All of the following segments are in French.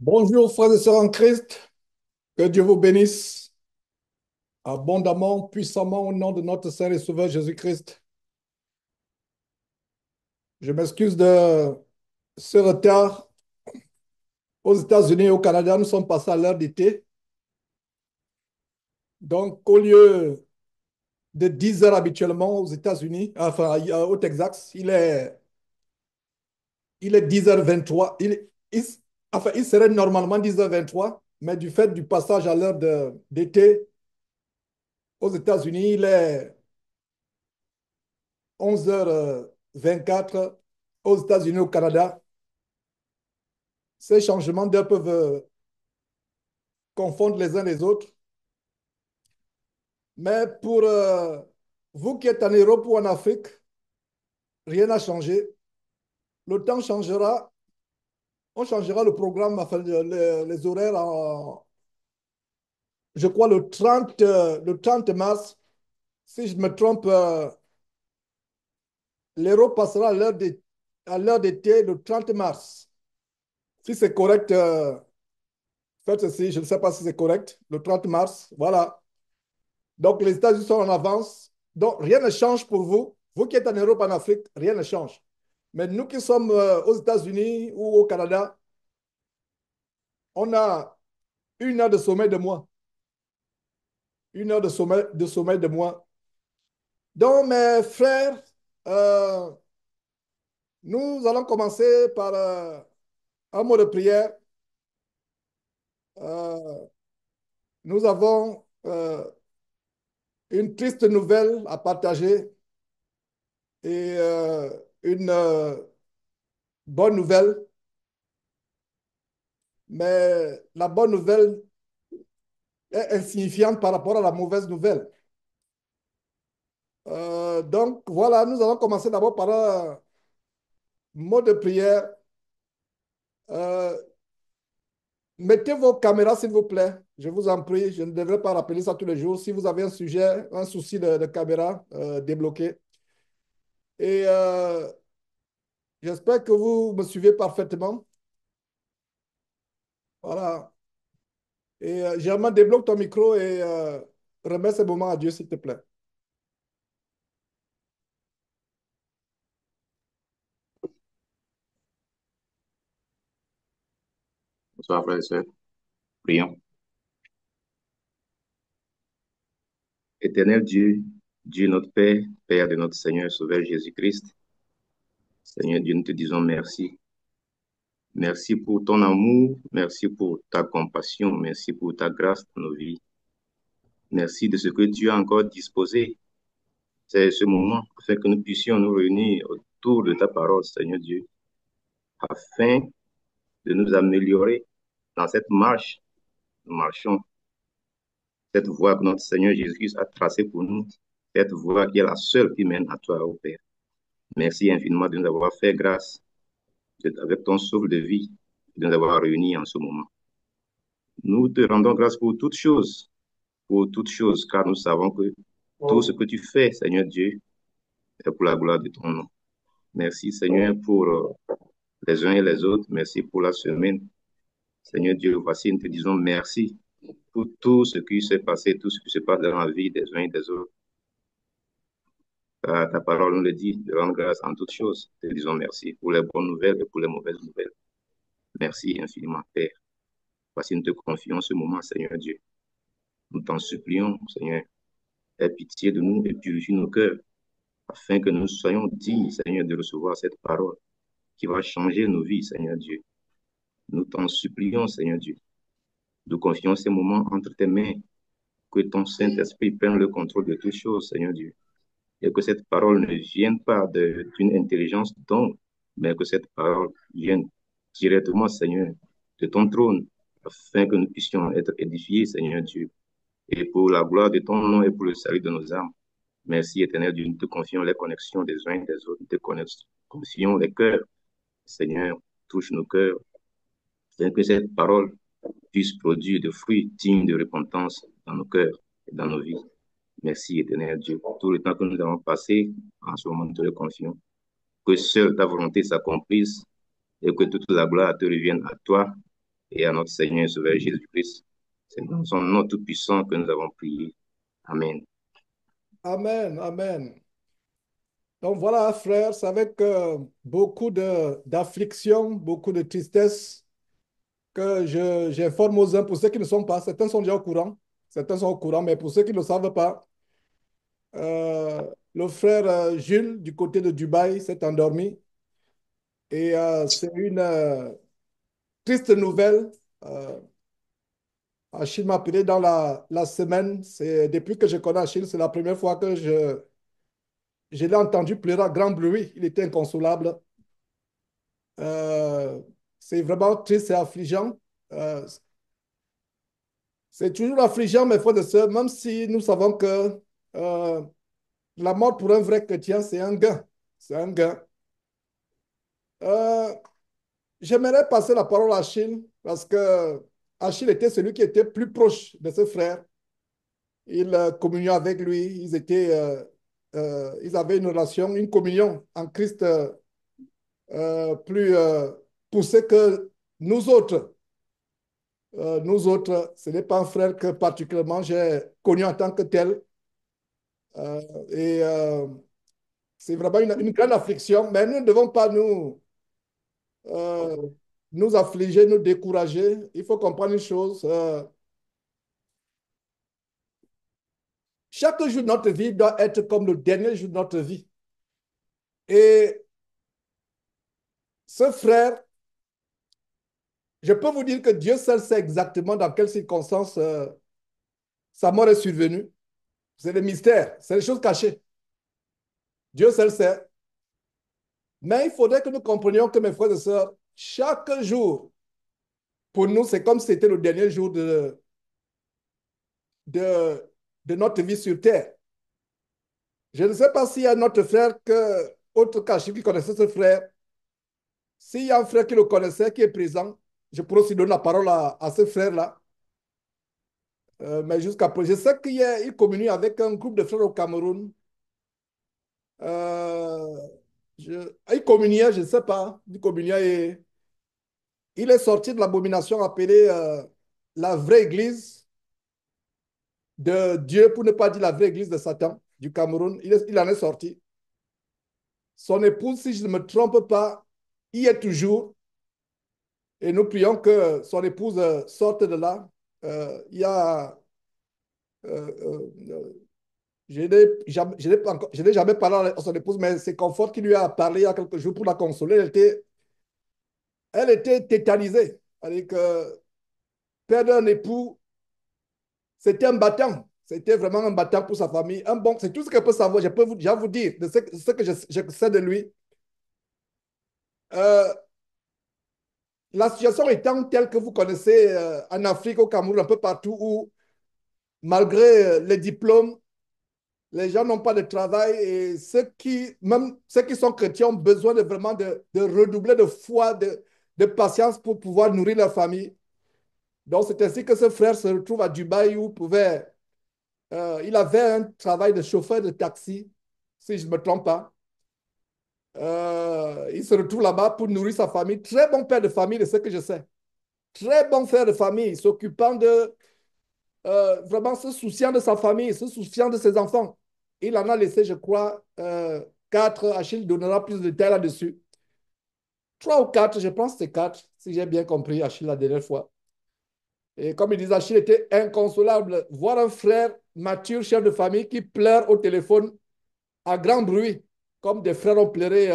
Bonjour frères et sœurs en Christ, que Dieu vous bénisse abondamment, puissamment au nom de notre Seigneur et Sauveur Jésus-Christ. Je m'excuse de ce retard. Aux États-Unis et au Canada, nous sommes passés à l'heure d'été. Donc, au lieu de 10 heures habituellement aux États-Unis, enfin au Texas, il est 10h23. Enfin, il serait normalement 10h23, mais du fait du passage à l'heure d'été aux États-Unis, il est 11h24 aux États-Unis, au Canada. Ces changements d'heure peuvent confondre les uns les autres. Mais pour vous qui êtes en Europe ou en Afrique, rien n'a changé. Le temps changera. On changera le programme, enfin, les horaires, je crois, le 30 mars. Si je me trompe, l'Europe passera à l'heure d'été le 30 mars. Si c'est correct, faites ceci. Je ne sais pas si c'est correct. Le 30 mars, voilà. Donc, les États-Unis sont en avance. Donc, rien ne change pour vous. Vous qui êtes en Europe, en Afrique, rien ne change. Mais nous qui sommes aux États-Unis ou au Canada, on a 1 heure de sommeil de moins. 1 heure de sommeil de moins. Donc, mes frères, euh, nous allons commencer par un mot de prière. Euh, nous avons une triste nouvelle à partager et une bonne nouvelle. Mais la bonne nouvelle est insignifiante par rapport à la mauvaise nouvelle. Donc voilà, nous allons commencer d'abord par un mot de prière. Euh, Mettez vos caméras, s'il vous plaît. Je vous en prie, je ne devrais pas rappeler ça tous les jours. Si vous avez un sujet, un souci de caméra, débloqué. Et j'espère que vous me suivez parfaitement. Voilà. Et Germain, débloque ton micro et remets ce moment à Dieu, s'il te plaît. Bonsoir, frères et sœurs. Prions. Éternel Dieu, Dieu notre Père, Père de notre Seigneur et Sauveur Jésus-Christ, Seigneur Dieu, nous te disons merci. Merci pour ton amour, merci pour ta compassion, merci pour ta grâce dans nos vies. Merci de ce que tu as encore disposé. C'est ce moment afin que nous puissions nous réunir autour de ta parole, Seigneur Dieu, afin de nous améliorer dans cette marche. Nous marchons cette voie que notre Seigneur Jésus a tracée pour nous, cette voie qui est la seule qui mène à toi, ô Père. Merci infiniment de nous avoir fait grâce avec ton souffle de vie, de nous avoir réunis en ce moment. Nous te rendons grâce pour toutes choses, car nous savons que tout ce que tu fais, Seigneur Dieu, est pour la gloire de ton nom. Merci, Seigneur, pour les uns et les autres. Merci pour la semaine. Seigneur Dieu, voici, nous te disons merci pour tout ce qui s'est passé, tout ce qui se passe dans la vie des uns et des autres. Ta parole nous le dit, de rendre grâce en toutes choses. Te disons merci pour les bonnes nouvelles et pour les mauvaises nouvelles. Merci infiniment, Père. Voici, nous te confions ce moment, Seigneur Dieu. Nous t'en supplions, Seigneur, aie pitié de nous et purifie nos cœurs, afin que nous soyons dignes, Seigneur, de recevoir cette parole qui va changer nos vies, Seigneur Dieu. Nous t'en supplions, Seigneur Dieu. Nous confions ces moments entre tes mains, que ton Saint-Esprit prenne le contrôle de toutes choses, Seigneur Dieu, et que cette parole ne vienne pas d'une intelligence d'homme, mais que cette parole vienne directement, Seigneur, de ton trône, afin que nous puissions être édifiés, Seigneur Dieu, et pour la gloire de ton nom et pour le salut de nos âmes. Merci, éternel Dieu, nous te confions les connexions des uns et des autres, nous te confions les cœurs. Seigneur, touche nos cœurs, afin que cette parole puisse produire des fruits dignes de repentance dans nos cœurs et dans nos vies. Merci, éternel Dieu, pour tout le temps que nous avons passé en ce moment, nous te le confions. Que seule ta volonté s'accomplisse et que toute la gloire te revienne à toi et à notre Seigneur et Sauveur Jésus-Christ. C'est dans son nom tout-puissant que nous avons prié. Amen. Amen, amen. Donc voilà, frère, c'est avec beaucoup d'affliction, beaucoup de tristesse que j'informe aux uns, pour ceux qui ne sont pas, certains sont déjà au courant, certains sont au courant, mais pour ceux qui ne le savent pas, le frère Jules, du côté de Dubaï, s'est endormi. Et c'est une triste nouvelle. Euh, Achille m'a appelé dans la semaine. Depuis que je connais Achille, c'est la première fois que je l'ai entendu pleurer à grand bruit. Il était inconsolable. Euh, c'est vraiment triste et affligeant. Euh, c'est toujours affligeant, mes frères et sœurs, même si nous savons que euh, la mort pour un vrai chrétien, c'est un gain. C'est un gain. Euh, J'aimerais passer la parole à Achille parce que Achille était celui qui était plus proche de ce frère. Il communiait avec lui. Ils avaient une relation, une communion en Christ plus poussée que nous autres. Nous autres, ce n'est pas un frère que particulièrement j'ai connu en tant que tel. Euh, et c'est vraiment une grande affliction. Mais nous ne devons pas euh, nous affliger, nous décourager. Il faut comprendre une chose. Chaque jour de notre vie doit être comme le dernier jour de notre vie. Et ce frère, je peux vous dire que Dieu seul sait exactement dans quelles circonstances sa mort est survenue. C'est le mystère, c'est les choses cachées. Dieu seul sait. Mais il faudrait que nous comprenions que, mes frères et sœurs, chaque jour, pour nous, c'est comme si c'était le dernier jour de, de notre vie sur terre. Je ne sais pas s'il y a un autre frère autre qu'Achille qui connaissait ce frère. S'il y a un frère qui le connaissait, qui est présent, je pourrais aussi donner la parole à ce frère-là. Mais jusqu'à présent, je sais qu'il communie avec un groupe de frères au Cameroun. Euh, il communiait, je ne sais pas, il communiait et il est sorti de l'abomination appelée la vraie église de Dieu, pour ne pas dire la vraie église de Satan du Cameroun. Il en est sorti. Son épouse, si je ne me trompe pas, y est toujours. Et nous prions que son épouse sorte de là. Il y a je n'ai jamais parlé à son épouse, mais c'est Confort qui lui a parlé il y a quelques jours pour la consoler. Elle était tétanisée. C'est-à-dire que perdre un époux, c'était un battant. C'était vraiment un battant pour sa famille. Un bon, c'est tout ce que je peux savoir. Je peux déjà vous dire de ce que je sais de lui. Euh, la situation étant telle que vous connaissez en Afrique, au Cameroun, un peu partout, où malgré les diplômes, les gens n'ont pas de travail et même ceux qui sont chrétiens ont besoin vraiment de redoubler de foi, de patience pour pouvoir nourrir leur famille. Donc, c'est ainsi que ce frère se retrouve à Dubaï où il avait un travail de chauffeur de taxi, si je ne me trompe pas. Il se retrouve là-bas pour nourrir sa famille. Très bon père de famille, de ce que je sais. Très bon père de famille, s'occupant vraiment se souciant de sa famille, se souciant de ses enfants. Il en a laissé, je crois, quatre. Achille donnera plus de détails là-dessus. Trois ou quatre, je pense que c'est quatre, si j'ai bien compris Achille la dernière fois. Et comme il disait, Achille était inconsolable. Voir un frère mature, chef de famille, qui pleure au téléphone à grand bruit, comme des frères ont pleuré,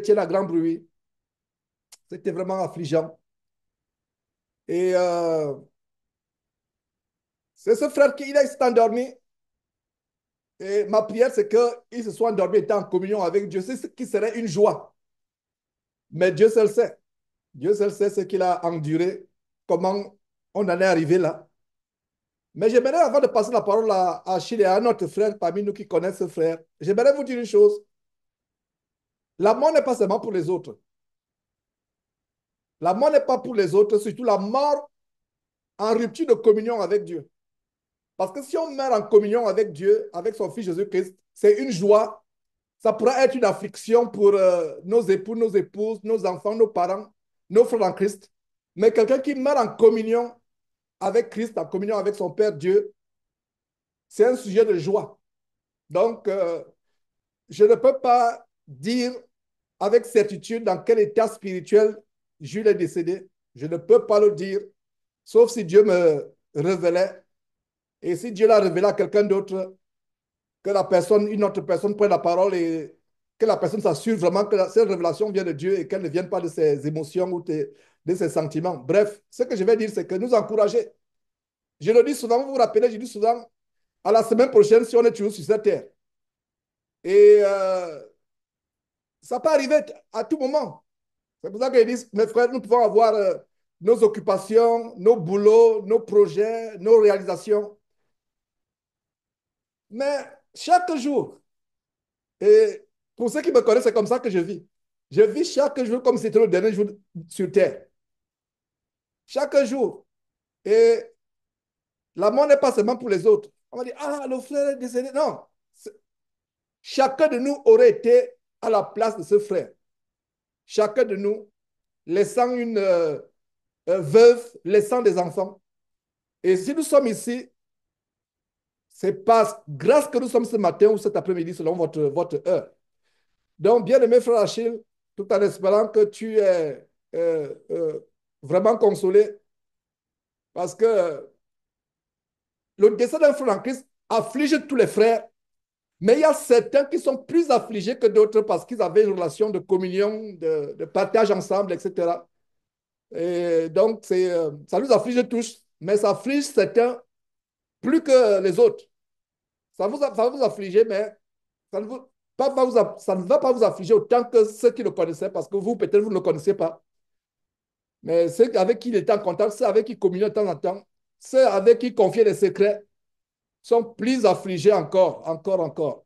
tiennent à grand bruit. C'était vraiment affligeant. Et c'est ce frère qui s'est endormi. Et ma prière, c'est qu'il se soit endormi, étant en communion avec Dieu. C'est ce qui serait une joie. Mais Dieu seul sait. Dieu seul sait ce qu'il a enduré, comment on en est arrivé là. Mais j'aimerais, avant de passer la parole à Achille et à un autre frère parmi nous qui connaissent ce frère, j'aimerais vous dire une chose. La mort n'est pas seulement pour les autres. La mort n'est pas pour les autres, surtout la mort en rupture de communion avec Dieu. Parce que si on meurt en communion avec Dieu, avec son Fils Jésus-Christ, c'est une joie Ça pourra être une affliction pour nos époux, nos épouses, nos enfants, nos parents, nos frères en Christ. Mais quelqu'un qui meurt en communion avec Christ, en communion avec son Père Dieu, c'est un sujet de joie. Donc, je ne peux pas dire avec certitude dans quel état spirituel Jules est décédé. Je ne peux pas le dire, sauf si Dieu me révélait. Et si Dieu l'a révélé à quelqu'un d'autre, que la personne, une autre personne prenne la parole et que la personne s'assure vraiment que cette révélation vient de Dieu et qu'elle ne vienne pas de ses émotions ou de ses sentiments. Bref, ce que je vais dire, c'est que nous encourager. Je le dis souvent, vous vous rappelez, je dis souvent, à la semaine prochaine, si on est toujours sur cette terre. Et ça peut arriver à tout moment. C'est pour ça qu'ils disent, mes frères, nous pouvons avoir nos occupations, nos boulots, nos projets, nos réalisations. Mais chaque jour, et pour ceux qui me connaissent, c'est comme ça que je vis. Je vis chaque jour comme si c'était le dernier jour sur Terre. Chaque jour. Et l'amour n'est pas seulement pour les autres. On va dire, ah, le frère est décédé. Non. Chacun de nous aurait été à la place de ce frère. Chacun de nous, laissant une veuve, laissant des enfants. Et si nous sommes ici, c'est pas grâce que nous sommes ce matin ou cet après-midi selon votre heure. Donc, bien-aimé frère Achille, tout en espérant que tu es vraiment consolé, parce que le décès d'un frère en Christ afflige tous les frères, mais il y a certains qui sont plus affligés que d'autres parce qu'ils avaient une relation de communion, de partage ensemble, etc. Et donc, ça nous afflige tous, mais ça afflige certains plus que les autres. Ça va vous affliger, mais ça ne, vous, pas, va vous, ça ne va pas vous affliger autant que ceux qui le connaissaient, parce que vous, peut-être, vous ne le connaissez pas. Mais ceux avec qui il était en contact, ceux avec qui il communiait de temps en temps, ceux avec qui il confiait des secrets, sont plus affligés encore, encore, encore.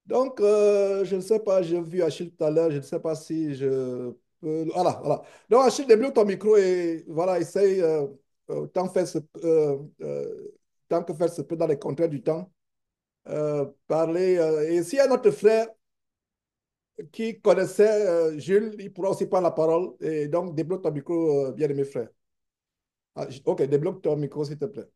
Donc, je ne sais pas, j'ai vu Achille tout à l'heure, je ne sais pas si je peux. Voilà, voilà. Donc, Achille, débloque ton micro et voilà, essaye, tant que faire se peut dans les contraintes du temps, parler. Et s'il y a notre frère qui connaissait Jules, il pourra aussi prendre la parole. Et donc, débloque ton micro, bien-aimé frère. Ah, ok, débloque ton micro, s'il te plaît.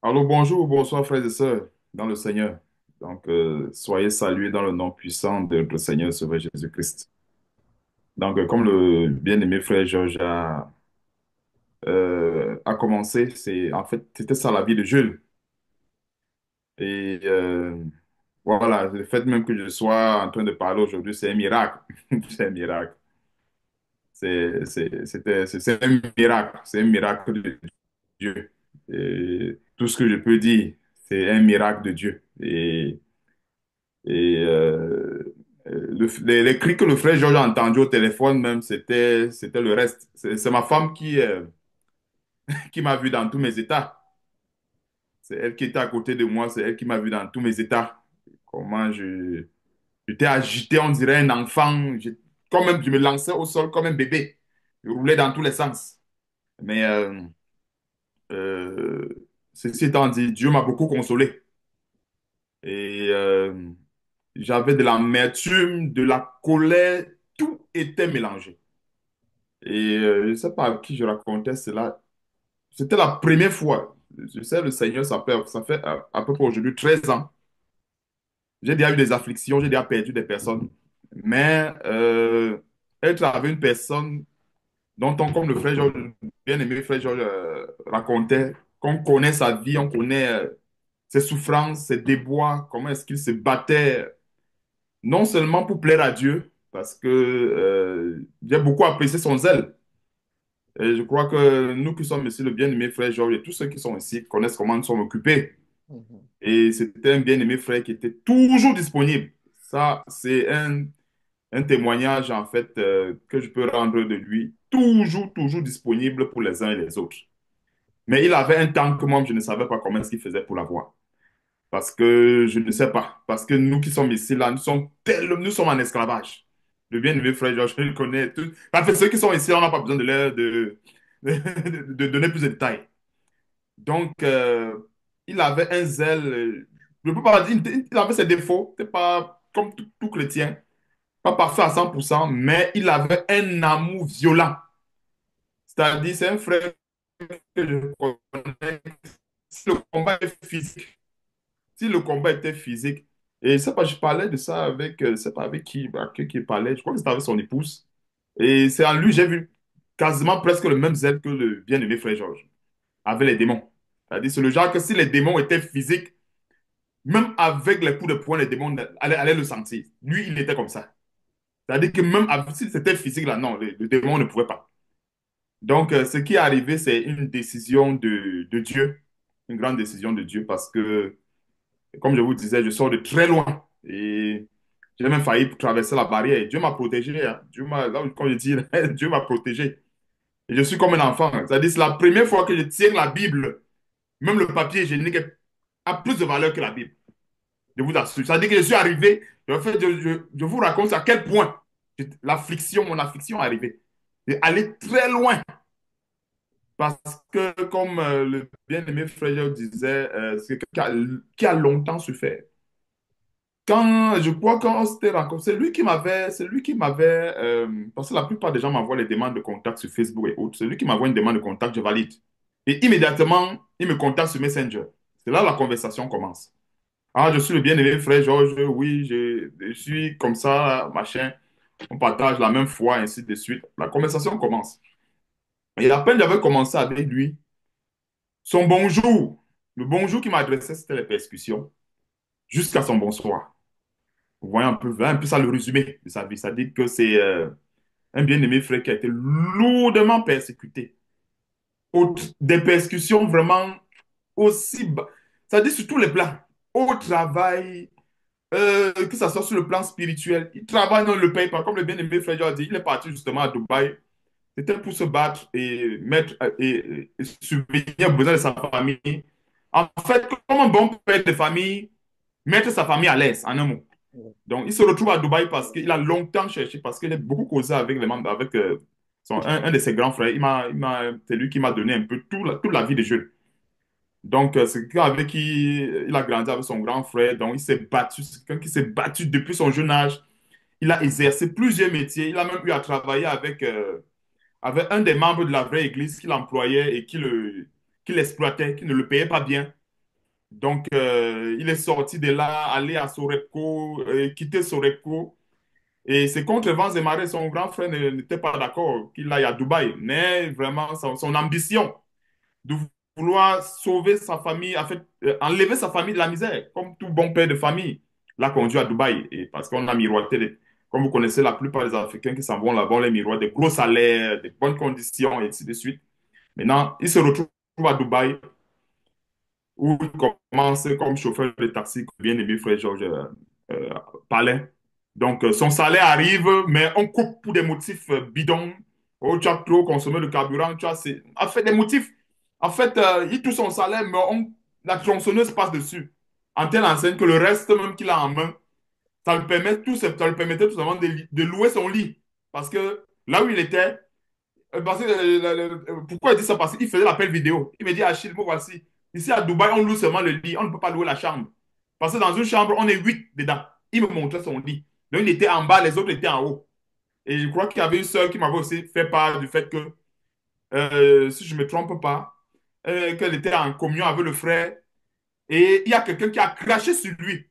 Allô, bonjour, bonsoir frères et sœurs dans le Seigneur. Donc, soyez salués dans le nom puissant de notre Seigneur Sauveur Jésus-Christ. Donc, comme le bien-aimé frère Georges a commencé, en fait, c'était ça la vie de Jules. Et voilà, le fait même que je sois en train de parler aujourd'hui, c'est un miracle. C'est un miracle. C'est un miracle. C'est un miracle de Dieu. Et tout ce que je peux dire, c'est un miracle de Dieu. Et les cris que le frère Georges a entendus au téléphone même, c'était le reste. C'est ma femme qui m'a vu dans tous mes états. C'est elle qui était à côté de moi, c'est elle qui m'a vu dans tous mes états. Comment j'étais agité, on dirait un enfant. Quand même, je me lançais au sol comme un bébé. Je roulais dans tous les sens. Mais euh, ceci étant dit, Dieu m'a beaucoup consolé. Et j'avais de l'amertume, de la colère, tout était mélangé. Et je ne sais pas à qui je racontais cela. C'était la première fois. Je sais, le Seigneur, ça fait à peu près aujourd'hui 13 ans. J'ai déjà eu des afflictions, j'ai déjà perdu des personnes. Mais être avec une personne dont on, comme le frère Georges, bien-aimé frère Georges racontait, qu'on connaît sa vie, on connaît ses souffrances, ses déboires, comment est-ce qu'il se battait, non seulement pour plaire à Dieu, parce que j'ai beaucoup apprécié son zèle. Et je crois que nous qui sommes ici, le bien-aimé frère Georges et tous ceux qui sont ici connaissent comment nous sommes occupés. Mhm. Et c'était un bien-aimé frère qui était toujours disponible. Ça, c'est un témoignage en fait que je peux rendre de lui. Toujours, toujours disponible pour les uns et les autres. Mais il avait un temps que moi, je ne savais pas comment est-ce qu'il faisait pour l'avoir. Parce que je ne sais pas. Parce que nous qui sommes ici, là, nous sommes en esclavage. Le bien-aimé frère Georges, je le connais tous. Parce que ceux qui sont ici, on n'a pas besoin de donner plus de détails. Donc, il avait un zèle, je ne peux pas dire, il avait ses défauts, c'est pas comme tout chrétien, pas parfait à 100%, mais il avait un amour violent. C'est-à-dire, c'est un frère que je connais. Si le combat est physique, si le combat était physique, et c'est pas, je parlais de ça avec, c'est pas avec qui, qui parlait, je crois que c'était avec son épouse. Et c'est en lui, j'ai vu quasiment presque le même zèle que le bien-aimé frère Georges, avec les démons. C'est-à-dire, c'est le genre que si les démons étaient physiques, même avec les coups de poing, les démons allaient le sentir. Lui, il était comme ça. C'est-à-dire que même si c'était physique, là, non, le démon ne pouvait pas. Donc, ce qui est arrivé, c'est une décision de Dieu, une grande décision de Dieu, parce que, comme je vous disais, je sors de très loin et j'ai même failli traverser la barrière. Dieu m'a protégé, hein. Dieu m'a, là, comme je dis, Dieu m'a protégé. Et je suis comme un enfant. C'est-à-dire, c'est la première fois que je tiens la Bible, même le papier hygiénique a plus de valeur que la Bible. Je vous assure. C'est-à-dire que je suis arrivé, en fait, je vous raconte à quel point l'affliction, mon affliction est arrivée. Et aller très loin. Parce que, comme le bien-aimé frère disait, c'est quelqu'un qui a longtemps souffert. Quand, je crois, quand on s'était rencontré, c'est lui qui m'avait, parce que la plupart des gens m'envoient les demandes de contact sur Facebook et autres. C'est lui qui m'envoie une demande de contact, je valide. Et immédiatement, il me contacte sur Messenger. C'est là que la conversation commence. Ah, je suis le bien-aimé frère Georges, oui, je suis comme ça, machin. On partage la même foi, ainsi de suite. La conversation commence. Et à peine j'avais commencé avec lui, son bonjour, le bonjour qu'il m'adressait, c'était les persécutions, jusqu'à son bonsoir. Vous voyez un peu ça le résumé de sa vie. Ça dit que c'est un bien-aimé frère qui a été lourdement persécuté. Des persécutions vraiment aussi bas. Ça dit sur tous les plans. Au travail, que ça soit sur le plan spirituel. Il travaille, non, il ne le paye pas. Comme le bien-aimé frère a dit, il est parti justement à Dubaï. C'était pour se battre et mettre et subvenir aux besoins de sa famille. En fait, comme un bon père de famille, mettre sa famille à l'aise, en un mot. Donc, il se retrouve à Dubaï parce qu'il a longtemps cherché, parce qu'il a beaucoup causé avec les membres, avec un de ses grands frères. C'est lui qui m'a donné un peu toute la vie de jeu. Donc, c'est quelqu'un avec qui il a grandi avec son grand frère. Donc, il s'est battu. C'est quelqu'un qui s'est battu depuis son jeune âge. Il a exercé plusieurs métiers. Il a même eu à travailler avec un des membres de la vraie église qu'il employait et qui l'exploitait, qui ne le payait pas bien. Donc, il est sorti de là, allé à Sorepco, quitté Sorepco. Et c'est contre vents et marées. Son grand frère n'était pas d'accord qu'il aille à Dubaï. Mais vraiment, son ambition de vouloir sauver sa famille, en fait, enlever sa famille de la misère, comme tout bon père de famille, l'a conduit à Dubaï. Et parce qu'on a miroité, comme vous connaissez, la plupart des Africains qui s'en vont là-bas, on les miroite des gros salaires, des bonnes conditions, et ainsi de suite. Maintenant, il se retrouve à Dubaï, où il commence comme chauffeur de taxi, que bien aimé frère Georges euh, parlait. Donc, son salaire arrive, mais on coupe pour des motifs bidons. Oh, tu as trop consommé le carburant, tu as... En fait, des motifs. En fait, il touche son salaire, mais la tronçonneuse passe dessus. En telle enseigne que le reste même qu'il a en main, ça le permettait tout simplement de louer son lit. Parce que là où il était, parce que, pourquoi il dit ça? Parce qu'il faisait l'appel vidéo. Il me dit, Achille, moi voici. Ici à Dubaï, on loue seulement le lit. On ne peut pas louer la chambre. Parce que dans une chambre, on est 8 dedans. Il me montrait son lit. Donc, il était en bas, les autres étaient en haut. Et je crois qu'il y avait une sœur qui m'avait aussi fait part du fait que, si je ne me trompe pas, qu'elle était en communion avec le frère. Et il y a quelqu'un qui a craché sur lui.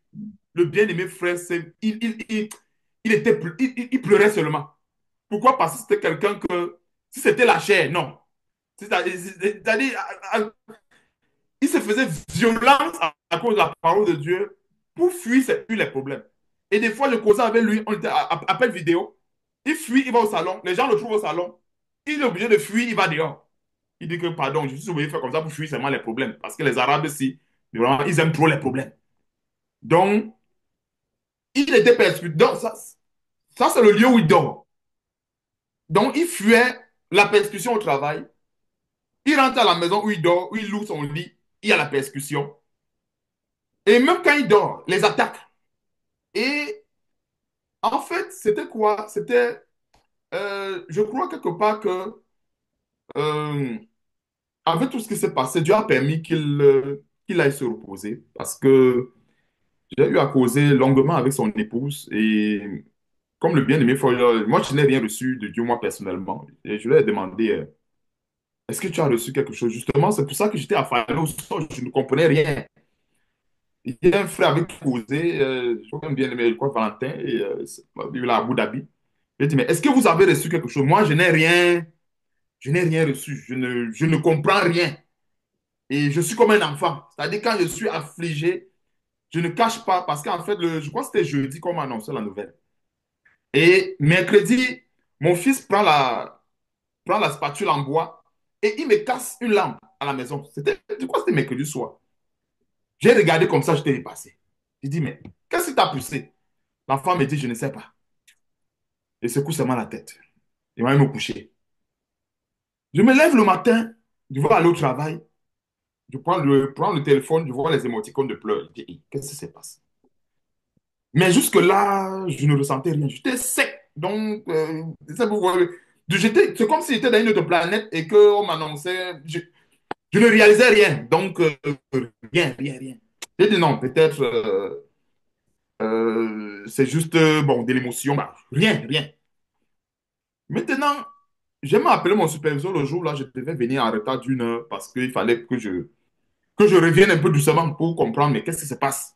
Le bien-aimé frère, il pleurait seulement. Pourquoi? Parce que c'était quelqu'un que, si c'était la chair, non. C'est-à-dire, il se faisait violence à cause de la parole de Dieu pour fuir les problèmes. Et des fois, je causais avec lui, on était à appel vidéo. Il fuit, il va au salon. Les gens le trouvent au salon. Il est obligé de fuir, il va dehors. Il dit que, pardon, je suis obligé de faire comme ça pour fuir seulement les problèmes. Parce que les Arabes, ici, vraiment, ils aiment trop les problèmes. Donc, il était persécuté. Donc, ça c'est le lieu où il dort. Donc, il fuyait la persécution au travail. Il rentre à la maison où il dort, où il loue son lit. Il y a la persécution. Et même quand il dort, les attaques. Et en fait, c'était quoi? C'était, je crois quelque part que, euh, avec tout ce qui s'est passé, Dieu a permis qu'il qu'il aille se reposer parce que j'ai eu à causer longuement avec son épouse et comme le bien-aimé frère, moi je n'ai rien reçu de Dieu moi personnellement. Et je lui ai demandé, est-ce que tu as reçu quelque chose? Justement, c'est pour ça que j'étais affalé au sol, je ne comprenais rien. Il y a un frère avec qui causé, je crois qu'un bien-aimé, je crois Valentin, et il est à Abu Dhabi. J'ai dit, mais est-ce que vous avez reçu quelque chose? Moi, je n'ai rien reçu, je ne comprends rien. Et je suis comme un enfant. C'est-à-dire, quand je suis affligé, je ne cache pas, parce qu'en fait, je crois que c'était jeudi qu'on m'a annoncé la nouvelle. Et mercredi, mon fils prend la spatule en bois et il me casse une lampe à la maison. Je crois que c'était mercredi soir. J'ai regardé comme ça, j'étais dépassé. J'ai dit, mais qu'est-ce qui t'a poussé? L'enfant me dit, je ne sais pas. Il secoue seulement la tête. Il va me coucher. Je me lève le matin, je vais aller au travail, prends le téléphone, je vois les émoticônes de pleurs. Je dis, qu'est-ce qui se passe? Mais jusque-là, je ne ressentais rien. J'étais sec. Donc, c'est comme si j'étais dans une autre planète et qu'on m'annonçait. Je ne réalisais rien. Donc, rien. J'ai dit non, peut-être c'est juste bon, de l'émotion. Bah, rien. Maintenant, j'ai appelé mon superviseur le jour là, je devais venir en retard d'une heure parce qu'il fallait que je revienne un peu doucement pour comprendre, mais qu'est-ce qui se passe?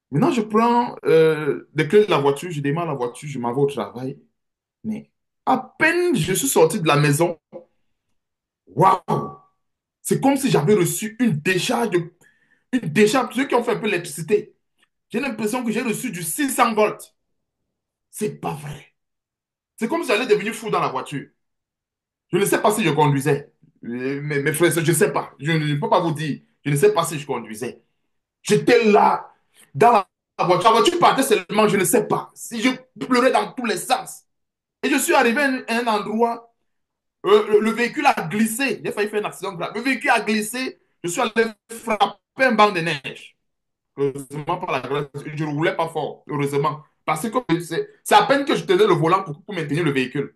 Maintenant, je prends les clés de la voiture, je démarre la voiture, je m'en vais au travail. Mais à peine je suis sorti de la maison, waouh! C'est comme si j'avais reçu une décharge, ceux qui ont fait un peu l'électricité. J'ai l'impression que j'ai reçu du 600 volts. C'est pas vrai. C'est comme si j'allais devenir fou dans la voiture. Je ne sais pas si je conduisais. Mes frères, je ne sais pas. Je ne peux pas vous dire. Je ne sais pas si je conduisais. J'étais là, dans la voiture. La voiture partait seulement, je ne sais pas. Si je pleurais dans tous les sens. Et je suis arrivé à un endroit, le véhicule a glissé. J'ai failli faire un accident grave. Le véhicule a glissé. Je suis allé frapper un banc de neige. Heureusement, par la grâce, je ne roulais pas fort. Heureusement. Parce que c'est à peine que je tenais le volant pour maintenir le véhicule.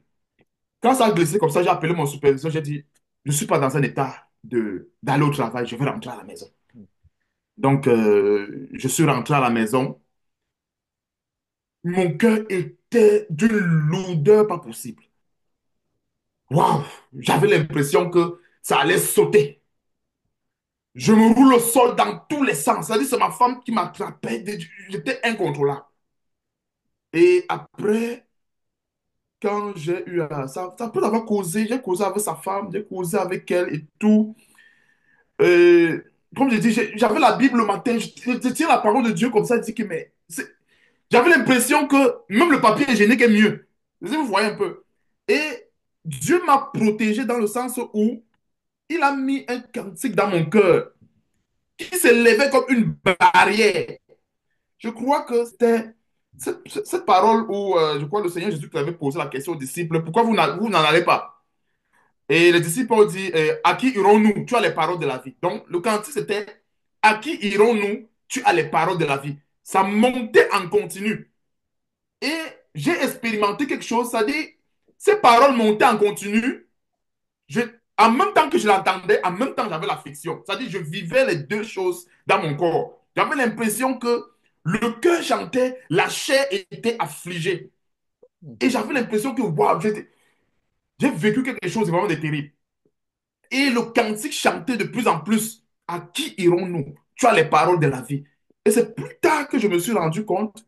Quand ça a glissé comme ça, j'ai appelé mon superviseur, j'ai dit, je ne suis pas dans un état d'aller au travail, je vais rentrer à la maison. Donc, je suis rentré à la maison. Mon cœur était d'une lourdeur pas possible. Waouh! J'avais l'impression que ça allait sauter. Je me roule au sol dans tous les sens. C'est-à-dire, c'est ma femme qui m'attrapait. J'étais incontrôlable. Et après, quand j'ai eu ça peut avoir causé, j'ai causé avec sa femme, j'ai causé avec elle et tout. Euh, Comme je dis, j'avais la Bible le matin, je tiens la parole de Dieu comme ça, je dis que j'avais l'impression que même le papier hygiénique est mieux. Vous voyez un peu. Et Dieu m'a protégé dans le sens où il a mis un cantique dans mon cœur qui s'élevait comme une barrière. Je crois que c'était cette parole où je crois le Seigneur Jésus qui avait posé la question aux disciples, pourquoi vous n'en allez pas? Et les disciples ont dit, à qui irons-nous? Tu as les paroles de la vie. Donc, le cantique, c'était, à qui irons-nous? Tu as les paroles de la vie. Ça montait en continu. Et j'ai expérimenté quelque chose, ça dit, ces paroles montaient en continu. Je, En même temps que je l'entendais, en même temps, j'avais l'affection. C'est-à-dire, je vivais les deux choses dans mon corps. J'avais l'impression que le cœur chantait, la chair était affligée. Et j'avais l'impression que, waouh, j'ai vécu quelque chose de vraiment de terrible. Et le cantique chantait de plus en plus. À qui irons-nous? Tu as les paroles de la vie. Et c'est plus tard que je me suis rendu compte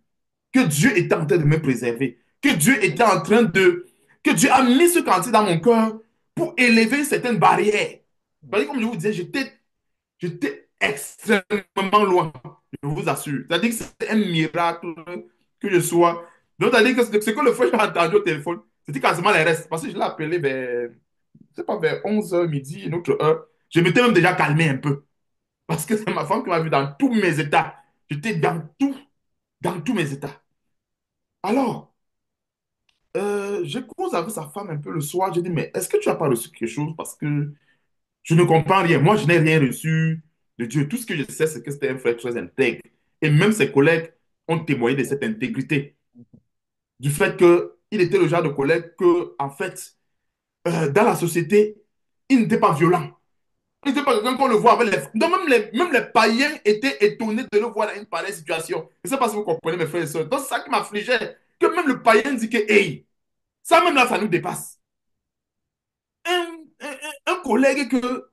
que Dieu était en train de me préserver. Que Dieu était en train de... Que Dieu a mis ce cantique dans mon cœur pour élever certaines barrières. Parce que comme je vous disais, j'étais extrêmement loin. Je vous assure. C'est-à-dire que c'est un miracle que je sois. Donc, c'est-à-dire que ce que le frère a entendu au téléphone, c'était quasiment les restes. Parce que je l'ai appelé vers c'est pas vers 11 h midi, une autre heure. Je m'étais même déjà calmé un peu. Parce que c'est ma femme qui m'a vu dans tous mes états. J'étais dans tous mes états. Alors, je cause avec sa femme un peu le soir. J'ai dit, mais est-ce que tu n'as pas reçu quelque chose? Parce que je ne comprends rien. Moi, je n'ai rien reçu de Dieu. Tout ce que je sais, c'est que c'était un frère très intègre. Et même ses collègues ont témoigné de cette intégrité. Du fait qu'il était le genre de collègue que, en fait, dans la société, il n'était pas violent. Il n'était pas quelqu'un qu'on le voit avec les... Donc même les païens étaient étonnés de le voir dans une pareille situation. Je ne sais pas si vous comprenez, mes frères et sœurs. Donc c'est ça qui m'affligeait. Que même le païen dit que, hey, ça même là, ça nous dépasse. Un collègue que,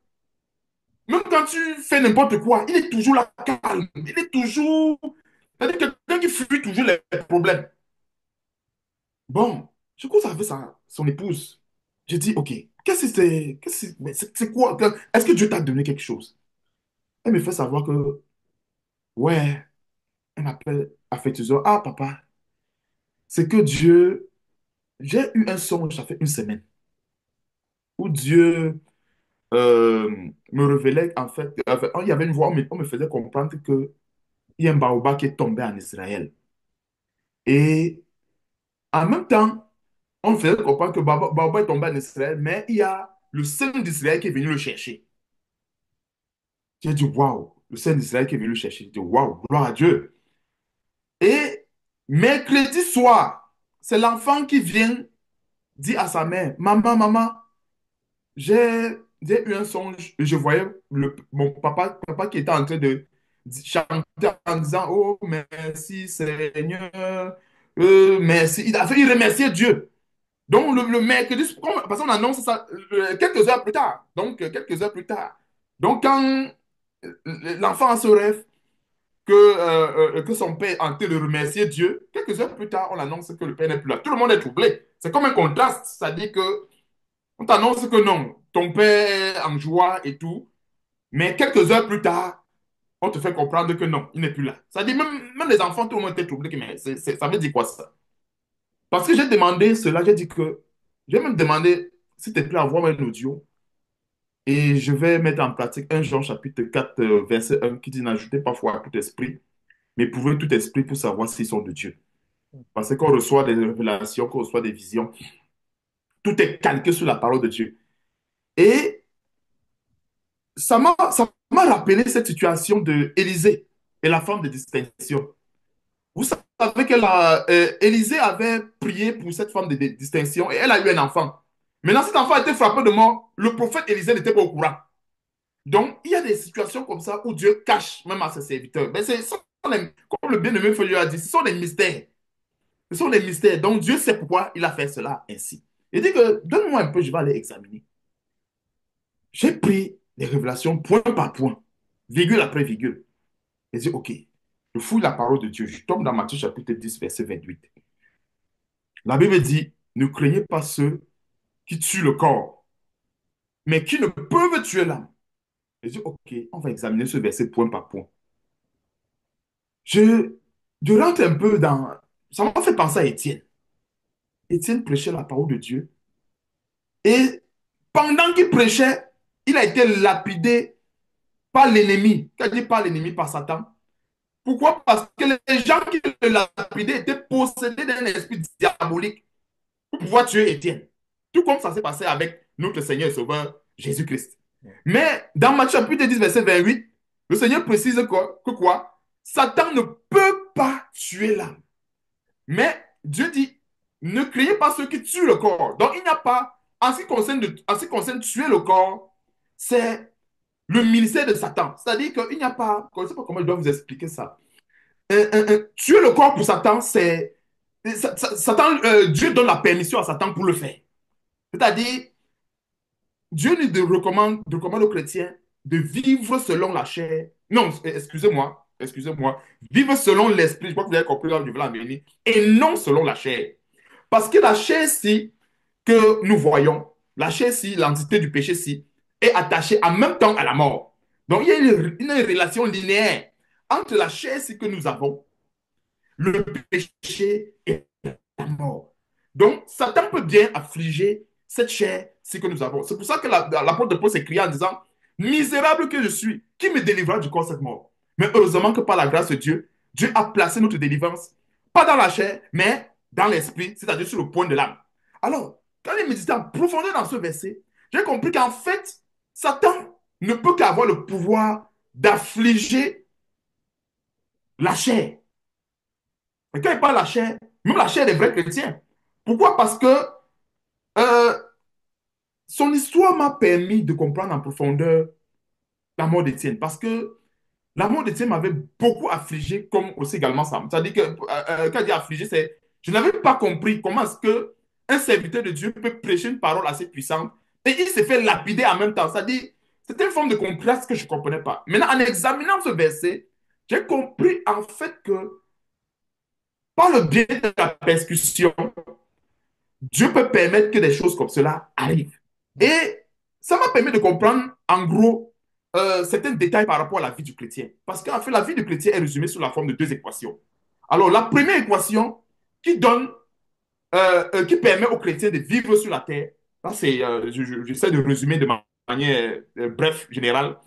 même quand tu fais n'importe quoi, il est toujours là calme. Il est toujours... C'est-à-dire quelqu'un qui fuit toujours les problèmes. Bon, je crois que ça avait son épouse. J'ai dit, OK, mais c'est quoi? Est-ce que Dieu t'a donné quelque chose? Elle me fait savoir que, ouais, elle m'appelle affectueusement. Ah, papa, c'est que Dieu, j'ai eu un songe, ça fait une semaine, où Dieu me révélait, en fait, il y avait une voix, on me faisait comprendre qu'il y a un baobab qui est tombé en Israël. Et en même temps, on me faisait comprendre que baobab est tombé en Israël, mais il y a le Saint d'Israël qui est venu le chercher. J'ai dit, waouh, le Saint d'Israël qui est venu le chercher. J'ai dit, waouh, gloire à Dieu. Et mercredi soir, c'est l'enfant qui vient dire à sa mère, maman, maman, j'ai eu un songe. Je voyais mon papa qui était en train de chanter en disant, oh, merci Seigneur, merci. Il remerciait Dieu. Donc, le mercredi, parce qu'on annonce ça quelques heures plus tard. Donc, quelques heures plus tard. Donc, quand l'enfant a ce rêve, que son père est en train de remercier Dieu, quelques heures plus tard, on annonce que le père n'est plus là. Tout le monde est troublé. C'est comme un contraste. C'est-à-dire que on t'annonce que non, ton père est en joie et tout, mais quelques heures plus tard, on te fait comprendre que non, il n'est plus là. C'est-à-dire même les enfants, tout le monde était troublé. Mais ça veut dire quoi ça? Parce que j'ai demandé cela, j'ai dit que, j'ai même demandé, s'il te plaît, envoie-moi un audio et je vais mettre en pratique 1 Jean chapitre 4, verset 1 qui dit n'ajoutez pas foi à tout esprit, mais prouvez tout esprit pour savoir s'ils sont de Dieu. Parce qu'on reçoit des révélations, qu'on reçoit des visions, tout est calqué sur la parole de Dieu. Et ça m'a rappelé cette situation de Élisée et la femme de distinction. Vous savez que Élisée avait prié pour cette femme de distinction et elle a eu un enfant. Maintenant, cet enfant a été frappé de mort. Le prophète Élisée n'était pas au courant. Donc, il y a des situations comme ça où Dieu cache même à ses serviteurs. Mais comme le bien-aimé Feuilleux a dit, ce sont des mystères. Ce sont des mystères. Donc, Dieu sait pourquoi il a fait cela ainsi. Il dit que, donne-moi un peu, je vais aller examiner. J'ai pris les révélations point par point, virgule après virgule. Et j'ai dit, OK, je fouille la parole de Dieu. Je tombe dans Matthieu chapitre 10, verset 28. La Bible dit, ne craignez pas ceux qui tuent le corps, mais qui ne peuvent tuer l'âme. Et j'ai dit, OK, on va examiner ce verset point par point. Je, je rentre un peu dans... Ça m'a fait penser à Étienne. Étienne prêchait la parole de Dieu. Et pendant qu'il prêchait, il a été lapidé par l'ennemi. Quand je dis par l'ennemi, par Satan. Pourquoi? Parce que les gens qui le lapidaient étaient possédés d'un esprit diabolique pour pouvoir tuer Étienne. Tout comme ça s'est passé avec notre Seigneur et Sauveur Jésus-Christ. Mais dans Matthieu chapitre 10, verset 28, le Seigneur précise que quoi? Satan ne peut pas tuer l'âme. Mais Dieu dit, ne craignez pas ceux qui tuent le corps. Donc il n'y a pas, en ce qui concerne tuer le corps, c'est le ministère de Satan. C'est-à-dire qu'il n'y a pas, je ne sais pas comment je dois vous expliquer ça. Tuer le corps pour Satan, c'est... Satan, Dieu donne la permission à Satan pour le faire. C'est-à-dire, Dieu nous recommande aux chrétiens de vivre selon la chair. Non, excusez-moi. Vivre selon l'esprit, je crois que vous avez compris là où je veux l'amener, et non selon la chair. Parce que la chair-ci que nous voyons, la chair-ci, l'entité du péché-ci, est attachée en même temps à la mort. Donc, il y a une relation linéaire entre la chair-ci que nous avons, le péché et la mort. Donc, Satan peut bien affliger cette chair, ce que nous avons. C'est pour ça que l'apôtre Paul s'écrit en disant, misérable que je suis, qui me délivrera du corps de cette mort? Mais heureusement que par la grâce de Dieu, Dieu a placé notre délivrance, pas dans la chair, mais dans l'esprit, c'est-à-dire sur le point de l'âme. Alors, quand j'ai médité en profondeur dans ce verset, j'ai compris qu'en fait, Satan ne peut qu'avoir le pouvoir d'affliger la chair. Mais quand il parle de la chair, même la chair des vrais chrétiens. Pourquoi? Parce que euh, son histoire m'a permis de comprendre en profondeur la mort d'Étienne parce que la mort d'Étienne m'avait beaucoup affligé, comme aussi également ça. C'est-à-dire que, quand je dis affligé, c'est je n'avais pas compris comment est-ce que un serviteur de Dieu peut prêcher une parole assez puissante et il s'est fait lapider en même temps. C'est-à-dire, c'était une forme de contraste que je ne comprenais pas. Maintenant, en examinant ce verset, j'ai compris en fait que par le biais de la persécution, Dieu peut permettre que des choses comme cela arrivent. Et ça m'a permis de comprendre, en gros, certains détails par rapport à la vie du chrétien. Parce qu'en fait, la vie du chrétien est résumée sous la forme de deux équations. Alors, la première équation qui donne, qui permet aux chrétiens de vivre sur la terre, là, c'est, j'essaie de résumer de manière bref, générale.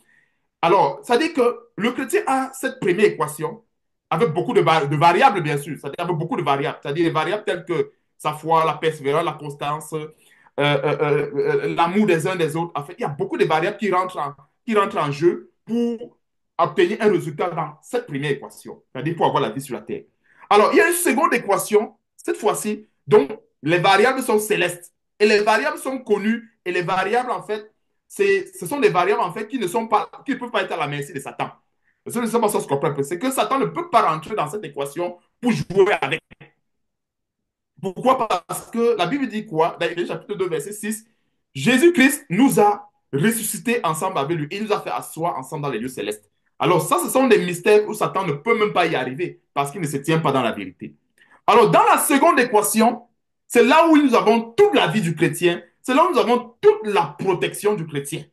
Alors, ça dit que le chrétien a cette première équation avec beaucoup de variables, bien sûr. C'est-à-dire avec beaucoup de variables. C'est-à-dire des variables telles que sa foi, la persévérance, la constance, l'amour des uns des autres. En fait, il y a beaucoup de variables qui rentrent en jeu pour obtenir un résultat dans cette première équation. C'est-à-dire pour avoir la vie sur la terre. Alors, il y a une seconde équation, cette fois-ci, dont les variables sont célestes. Et les variables sont connues. Et les variables, en fait, ce sont des variables en fait qui ne peuvent pas être à la merci de Satan. C'est que Satan ne peut pas rentrer dans cette équation pour jouer avec. Pourquoi? Parce que la Bible dit quoi? Dans Ésaïe chapitre 2, verset 6, Jésus-Christ nous a ressuscités ensemble avec lui et il nous a fait asseoir ensemble dans les lieux célestes. Alors ça, ce sont des mystères où Satan ne peut même pas y arriver parce qu'il ne se tient pas dans la vérité. Alors dans la seconde équation, c'est là où nous avons toute la vie du chrétien, c'est là où nous avons toute la protection du chrétien.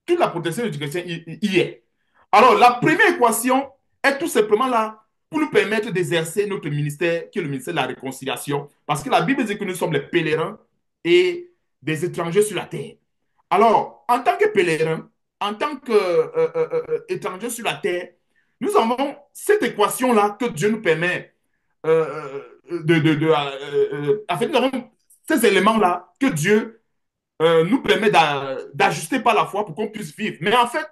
Toute la protection du chrétien y est. Alors, la première équation est tout simplement là pour nous permettre d'exercer notre ministère, qui est le ministère de la réconciliation. Parce que la Bible dit que nous sommes les pèlerins et des étrangers sur la terre. Alors, en tant que pèlerins, en tant qu'étrangers sur la terre, nous avons cette équation-là que Dieu nous permet en fait, nous avons ces éléments-là que Dieu nous permet d'ajuster par la foi pour qu'on puisse vivre. Mais en fait,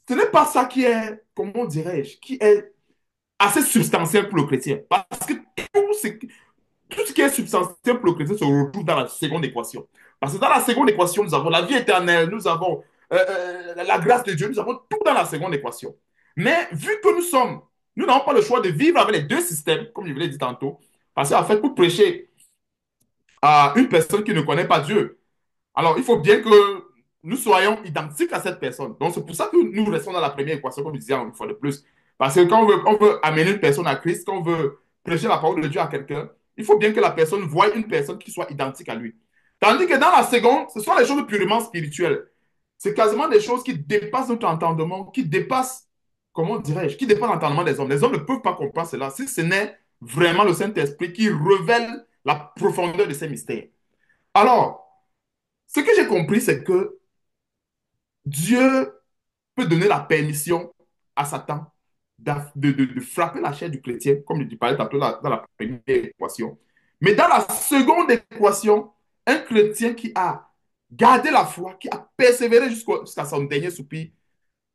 ce n'est pas ça qui est, comment dirais-je, qui est assez substantiel pour le chrétien. Parce que tout ce qui est substantiel pour le chrétien se retrouve dans la seconde équation. Parce que dans la seconde équation, nous avons la vie éternelle, nous avons la grâce de Dieu, nous avons tout dans la seconde équation. Mais vu que nous n'avons pas le choix de vivre avec les deux systèmes, comme je vous l'ai dit tantôt, parce qu'en fait, pour prêcher à une personne qui ne connaît pas Dieu, alors, il faut bien que nous soyons identiques à cette personne. Donc, c'est pour ça que nous restons dans la première équation, comme je disais une fois de plus. Parce que quand on veut amener une personne à Christ, quand on veut prêcher la parole de Dieu à quelqu'un, il faut bien que la personne voie une personne qui soit identique à lui. Tandis que dans la seconde, ce sont les choses purement spirituelles. C'est quasiment des choses qui dépassent notre entendement, qui dépassent, comment dirais-je, qui dépassent l'entendement des hommes. Les hommes ne peuvent pas comprendre cela si ce n'est vraiment le Saint-Esprit qui révèle la profondeur de ces mystères. Alors, ce que j'ai compris, c'est que Dieu peut donner la permission à Satan de frapper la chair du chrétien, comme je parlais tantôt dans la première équation. Mais dans la seconde équation, un chrétien qui a gardé la foi, qui a persévéré jusqu'à son dernier soupir,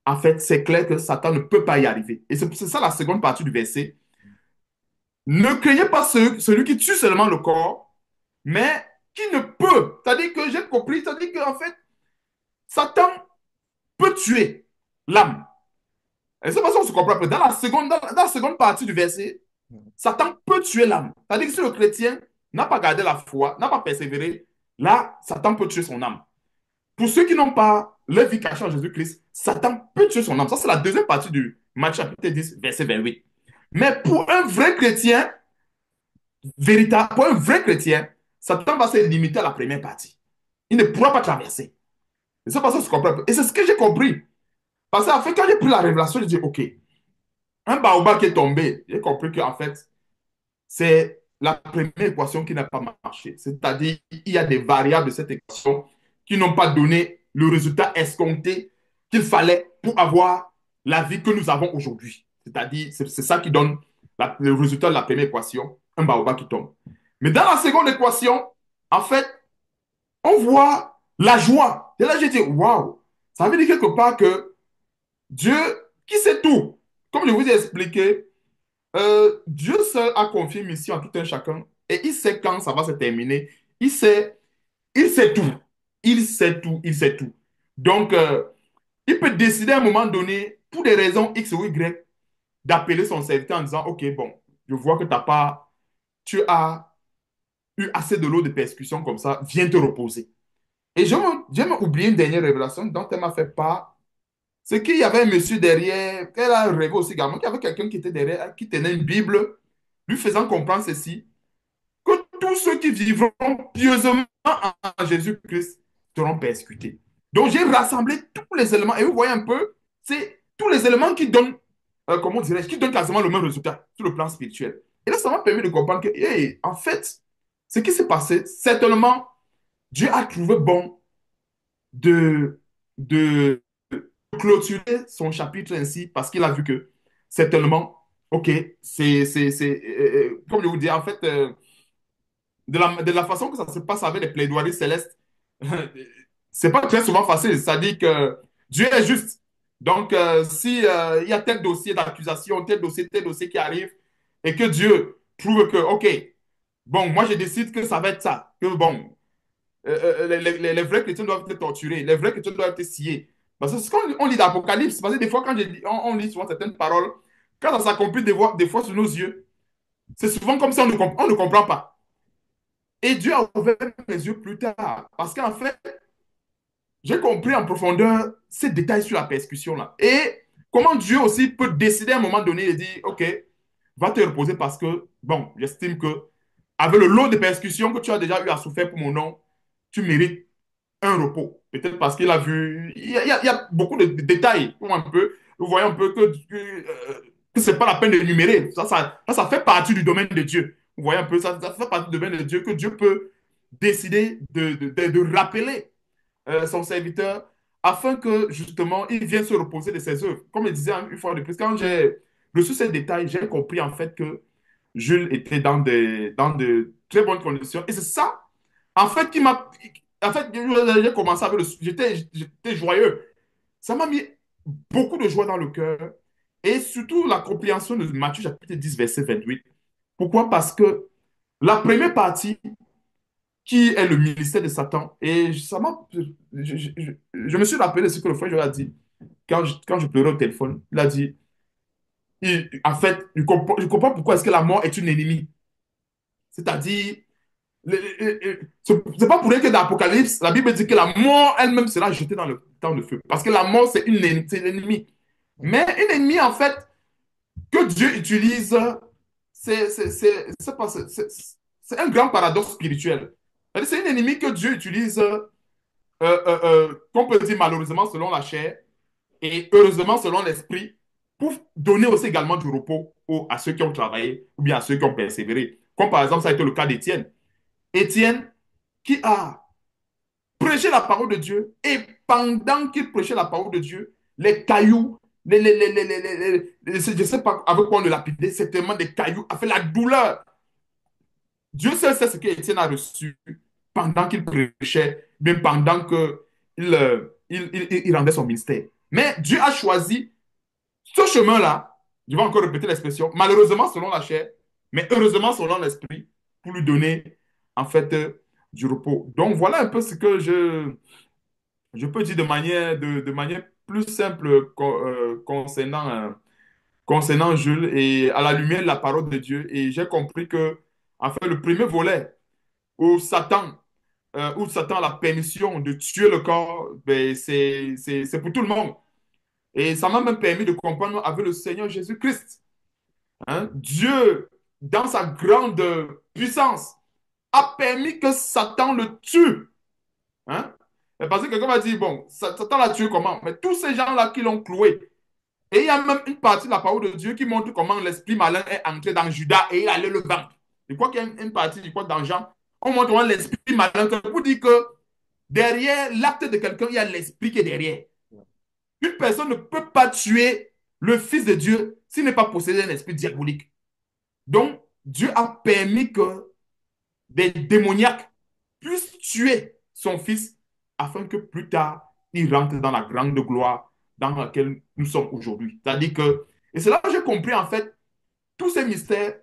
en fait, c'est clair que Satan ne peut pas y arriver. Et c'est ça la seconde partie du verset. Ne craignez pas celui qui tue seulement le corps, mais qui ne peut. C'est-à-dire que j'ai compris, c'est-à-dire qu'en fait, Satan peut tuer l'âme. Et c'est parce qu'on se comprend. Dans la seconde partie du verset, Satan peut tuer l'âme. C'est-à-dire que si le chrétien n'a pas gardé la foi, n'a pas persévéré, là, Satan peut tuer son âme. Pour ceux qui n'ont pas leur vie cachée en Jésus-Christ, Satan peut tuer son âme. Ça, c'est la deuxième partie du Matthieu chapitre 10, verset 28. Mais pour un vrai chrétien, véritable, pour un vrai chrétien, Satan va se limiter à la première partie. Il ne pourra pas traverser. Et c'est parce qu'on se comprend. Et c'est ce que j'ai compris. Parce qu'en fait, quand j'ai pris la révélation, j'ai dit, OK, un baobab qui est tombé, j'ai compris qu'en fait, c'est la première équation qui n'a pas marché. C'est-à-dire, il y a des variables de cette équation qui n'ont pas donné le résultat escompté qu'il fallait pour avoir la vie que nous avons aujourd'hui. C'est-à-dire, c'est ça qui donne le résultat de la première équation, un baobab qui tombe. Mais dans la seconde équation, en fait, on voit la joie. Et là, j'ai dit, waouh, ça veut dire quelque part que Dieu, qui sait tout, comme je vous ai expliqué, Dieu seul a confié une mission à tout un chacun et il sait quand ça va se terminer. Il sait tout. Il sait tout. Il sait tout. Donc, Il peut décider à un moment donné, pour des raisons X ou Y, d'appeler son serviteur en disant, OK, bon, je vois que tu as eu assez de l'eau de persécution comme ça, viens te reposer. Et j'ai même oublié une dernière révélation dont elle m'a fait part. C'est qu'il y avait un monsieur derrière, elle a rêvé aussi également, qu'il y avait quelqu'un qui était derrière, qui tenait une Bible, lui faisant comprendre ceci, que tous ceux qui vivront pieusement en Jésus-Christ seront persécutés. Donc j'ai rassemblé tous les éléments, et vous voyez un peu, c'est tous les éléments qui donnent, comment dirais-je, qui donnent quasiment le même résultat sur le plan spirituel. Et là, ça m'a permis de comprendre que, hey, en fait, ce qui s'est passé, certainement, Dieu a trouvé bon de, de clôturer son chapitre ainsi parce qu'il a vu que certainement, OK, comme je vous dis, en fait, de la façon que ça se passe avec les plaidoiries célestes, c'est pas très souvent facile. C'est-à-dire que Dieu est juste. Donc, si il y a tel dossier d'accusation, tel dossier qui arrive, et que Dieu trouve que, OK, bon, moi je décide que ça va être ça, que bon, les vrais chrétiens doivent être torturés, les vrais chrétiens doivent être sciés. Parce que c'est ce qu'on lit dans l'Apocalypse. Parce que des fois, quand on lit souvent certaines paroles, quand ça s'accomplit des fois sous nos yeux, c'est souvent comme ça, on ne comprend pas. Et Dieu a ouvert mes yeux plus tard. Parce qu'en fait, j'ai compris en profondeur ces détails sur la persécution-là. Et comment Dieu aussi peut décider à un moment donné de dire, OK, va te reposer parce que, bon, j'estime que avec le lot de persécutions que tu as déjà eu à souffrir pour mon nom, tu mérites un repos. Peut-être parce qu'il a vu, il y a beaucoup de détails. Un peu, vous voyez un peu que ce n'est pas la peine de l'énumérer. Ça fait partie du domaine de Dieu. Vous voyez un peu, ça fait partie du domaine de Dieu que Dieu peut décider de rappeler son serviteur afin que justement il vienne se reposer de ses œuvres. Comme je disais une fois de plus, quand j'ai reçu ces détails, j'ai compris en fait que Jules était dans de très bonnes conditions. Et c'est ça, en fait, qui m'a. En fait, j'ai commencé avec le. J'étais joyeux. Ça m'a mis beaucoup de joie dans le cœur. Et surtout la compréhension de Matthieu chapitre 10, verset 28. Pourquoi? Parce que la première partie, qui est le ministère de Satan, et ça m'a. Je me suis rappelé de ce que le frère Joël a dit quand je pleurais au téléphone. Il a dit, en fait, je comprends pourquoi est-ce que la mort est une ennemie. C'est-à-dire, c'est pas pour rien que dans l'Apocalypse, la Bible dit que la mort elle-même sera jetée dans le feu. Parce que la mort, c'est l'ennemi. Mais une ennemie, en fait, que Dieu utilise, c'est pas- c'est un grand paradoxe spirituel. C'est une ennemie que Dieu utilise, qu'on peut dire malheureusement selon la chair et heureusement selon l'esprit, pour donner aussi également du repos à ceux qui ont travaillé ou bien à ceux qui ont persévéré. Comme par exemple, ça a été le cas d'Étienne. Étienne qui a prêché la parole de Dieu et pendant qu'il prêchait la parole de Dieu, les cailloux, je ne sais pas avec quoi on le lapidait, c'est tellement des cailloux, a fait la douleur. Dieu seul sait ce qu'Étienne a reçu pendant qu'il prêchait, même pendant qu'il rendait son ministère. Mais Dieu a choisi ce chemin-là, je vais encore répéter l'expression, malheureusement selon la chair, mais heureusement selon l'esprit, pour lui donner en fait du repos. Donc voilà un peu ce que je peux dire de manière plus simple concernant Jules et à la lumière de la parole de Dieu. Et j'ai compris que, en fait, le premier volet où Satan a la permission de tuer le corps, ben, c'est pour tout le monde. Et ça m'a même permis de comprendre avec le Seigneur Jésus-Christ. Hein. Dieu, dans sa grande puissance, a permis que Satan le tue. Hein? Parce que quelqu'un va dire, bon, Satan l'a tué comment? Mais tous ces gens-là qui l'ont cloué. Et il y a même une partie de la parole de Dieu qui montre comment l'esprit malin est entré dans Judas et il allait le vaincre. Je crois qu'il y a une partie, je crois, dans Jean, on montre comment l'esprit malin, pour dire que derrière l'acte de quelqu'un, il y a l'esprit qui est derrière. Une personne ne peut pas tuer le Fils de Dieu s'il n'est pas possédé d'un esprit diabolique. Donc, Dieu a permis que des démoniaques puissent tuer son Fils afin que plus tard, il rentre dans la grande gloire dans laquelle nous sommes aujourd'hui. C'est-à-dire que, et c'est là que j'ai compris en fait tous ces mystères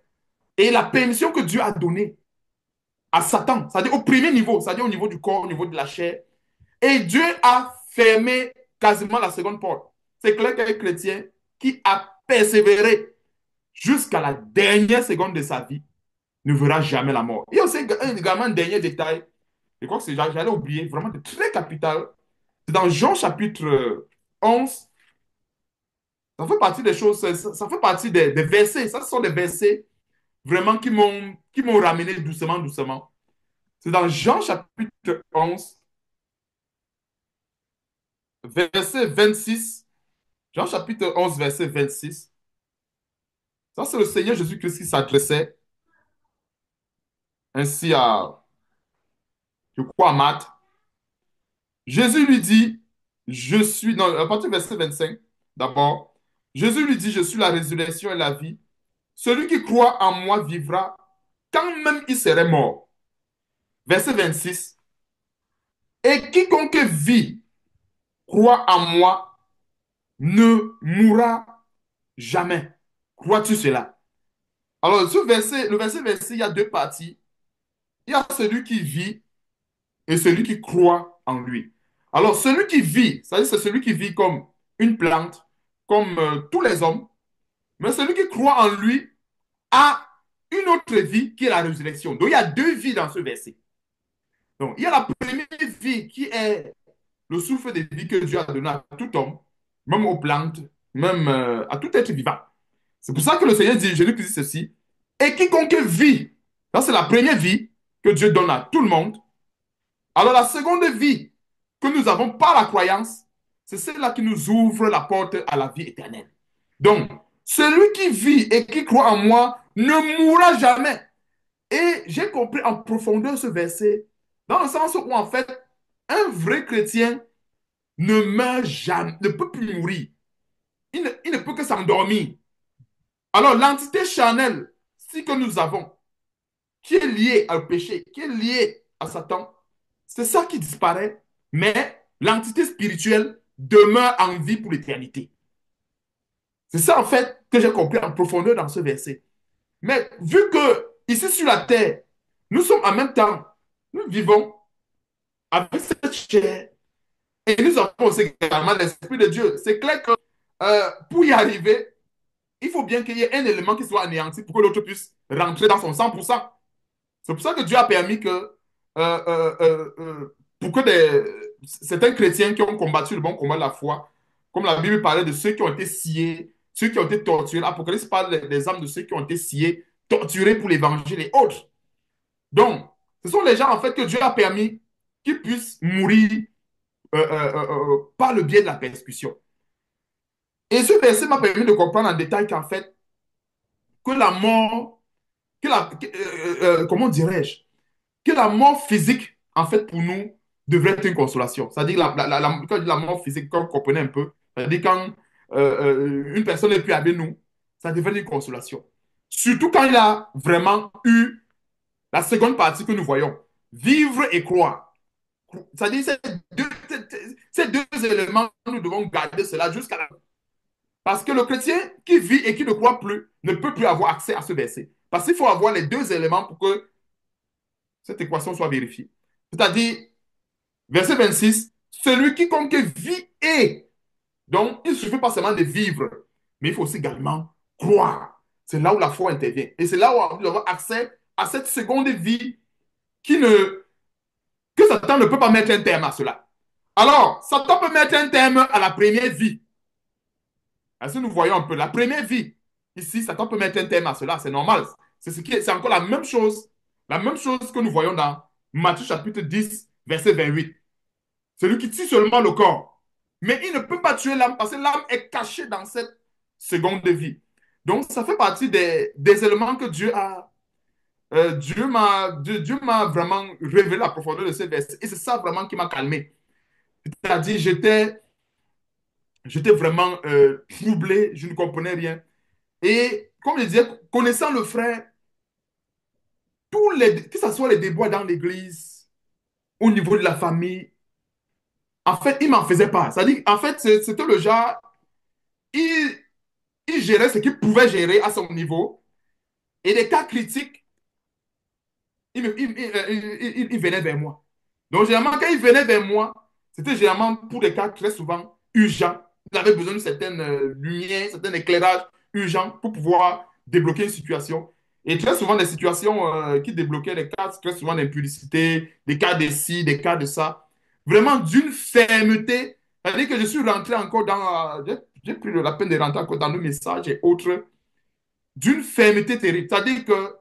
et la permission que Dieu a donnée à Satan, c'est-à-dire au premier niveau, c'est-à-dire au niveau du corps, au niveau de la chair. Et Dieu a fermé quasiment la seconde porte. C'est clair qu'un chrétien qui a persévéré jusqu'à la dernière seconde de sa vie ne verra jamais la mort. Il y a aussi également un dernier détail, je crois que j'allais oublier, vraiment de très capital. C'est dans Jean chapitre 11. Ça fait partie des choses, ça fait partie des versets. Ça, ce sont des versets vraiment qui m'ont ramené doucement, doucement. C'est dans Jean chapitre 11, verset 26. Jean chapitre 11, verset 26. Ça, c'est le Seigneur Jésus-Christ qui s'adressait ainsi à, je crois, à Marthe. Jésus lui dit, je suis, non, à partir du verset 25, d'abord, Jésus lui dit, je suis la résurrection et la vie. Celui qui croit en moi vivra quand même il serait mort. Verset 26. Et quiconque vit, croit en moi, ne mourra jamais. Crois-tu cela? Alors, le verset 26, il y a deux parties. Il y a celui qui vit et celui qui croit en lui. Alors, celui qui vit, c'est celui qui vit comme une plante, comme tous les hommes, mais celui qui croit en lui a une autre vie qui est la résurrection. Donc, il y a deux vies dans ce verset. Donc, il y a la première vie qui est le souffle de vie que Dieu a donné à tout homme, même aux plantes, même à tout être vivant. C'est pour ça que le Seigneur dit, Jésus dit ceci, et quiconque vit, ça c'est la première vie que Dieu donne à tout le monde. Alors la seconde vie que nous avons par la croyance, c'est celle-là qui nous ouvre la porte à la vie éternelle. Donc, celui qui vit et qui croit en moi ne mourra jamais. Et j'ai compris en profondeur ce verset, dans le sens où en fait, un vrai chrétien ne meurt jamais, ne peut plus mourir. Il ne peut que s'endormir. Alors, l'entité charnelle, si que nous avons, qui est liée au péché, qui est liée à Satan, c'est ça qui disparaît, mais l'entité spirituelle demeure en vie pour l'éternité. C'est ça, en fait, que j'ai compris en profondeur dans ce verset. Mais vu que, ici sur la terre, nous sommes en même temps, nous vivons avec cette chair, et nous avons aussi également l'Esprit de Dieu. C'est clair que pour y arriver, il faut bien qu'il y ait un élément qui soit anéanti pour que l'autre puisse rentrer dans son 100%. C'est pour ça que Dieu a permis que, pour que certains chrétiens qui ont combattu le bon combat de la foi, comme la Bible parlait de ceux qui ont été sciés, ceux qui ont été torturés, l'Apocalypse parle des âmes de ceux qui ont été sciés, torturés pour l'évangile et autres. Donc, ce sont les gens, en fait, que Dieu a permis qu'ils puissent mourir par le biais de la persécution. Et ce verset m'a permis de comprendre en détail qu'en fait, que la mort, comment dirais-je, que la mort physique, en fait, pour nous, devrait être une consolation. C'est-à-dire, quand je dis la mort physique, quand vous comprenez un peu, c'est-à-dire quand une personne n'est plus avec nous, ça devrait être une consolation. Surtout quand il a vraiment eu la seconde partie que nous voyons, vivre et croire. C'est-à-dire, ces deux éléments, nous devons garder cela jusqu'à la fin. Parce que le chrétien qui vit et qui ne croit plus ne peut plus avoir accès à ce verset. Parce qu'il faut avoir les deux éléments pour que cette équation soit vérifiée. C'est-à-dire, verset 26, celui quiconque vit et. Donc, il ne suffit pas seulement de vivre, mais il faut aussi également croire. C'est là où la foi intervient. Et c'est là où nous avons accès à cette seconde vie que Satan ne peut pas mettre un terme à cela. Alors, Satan peut mettre un terme à la première vie. Ainsi, nous voyons un peu la première vie. Ici, Satan peut mettre un terme à cela, c'est normal. C'est encore la même chose que nous voyons dans Matthieu chapitre 10, verset 28. Celui qui tue seulement le corps. Mais il ne peut pas tuer l'âme parce que l'âme est cachée dans cette seconde vie. Donc, ça fait partie des éléments que Dieu m'a vraiment révélé la profondeur de ce verset. Et c'est ça vraiment qui m'a calmé. C'est-à-dire, j'étais vraiment troublé, je ne comprenais rien. Et comme je disais, connaissant le frère, que ce soit les déboires dans l'église, au niveau de la famille, en fait, il ne m'en faisait pas. C'est-à-dire, en fait, c'était le genre, il, il gérait ce qu'il pouvait gérer à son niveau. Et les cas critiques, il venait vers moi. Donc, généralement, quand il venait vers moi, c'était généralement pour des cas très souvent urgent. Il avait besoin d'une certaine lumière, un certain éclairage urgent pour pouvoir débloquer une situation. Et très souvent, les situations qui débloquaient les cas, c'est très souvent l'impudicité, des cas de ci, des cas de ça. Vraiment d'une fermeté. C'est-à-dire que je suis rentré encore dans... J'ai pris la peine de rentrer encore dans nos messages et autres, d'une fermeté terrible. C'est-à-dire que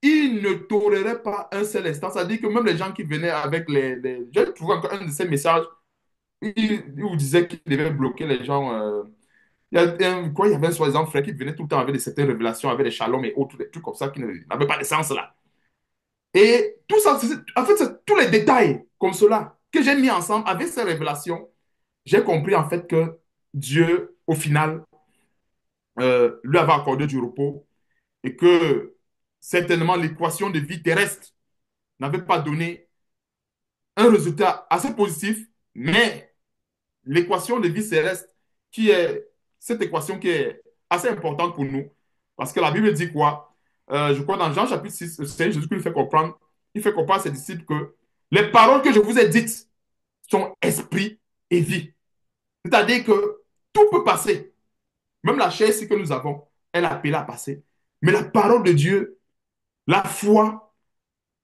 il ne tolérait pas un seul instant. C'est-à-dire que même les gens qui venaient avec les... J'ai trouvé encore un de ces messages où il disait qu'il devait bloquer les gens. Il y avait un soi-disant frère qui venait tout le temps avec certaines révélations, avec des shalom et autres, des trucs comme ça qui n'avaient pas de sens là. Et tout ça, en fait, c'est tous les détails comme cela que j'ai mis ensemble avec ces révélations. J'ai compris en fait que Dieu, au final, lui avait accordé du repos et que certainement l'équation de vie terrestre n'avait pas donné un résultat assez positif, mais l'équation de vie céleste, qui est cette équation qui est assez importante pour nous, parce que la Bible dit quoi? Je crois dans Jean chapitre 6, c'est Jésus qui lui fait comprendre, il fait comprendre à ses disciples que les paroles que je vous ai dites sont esprit et vie. C'est-à-dire que tout peut passer. Même la chair que nous avons, elle est appelée à passer. Mais la parole de Dieu, la foi,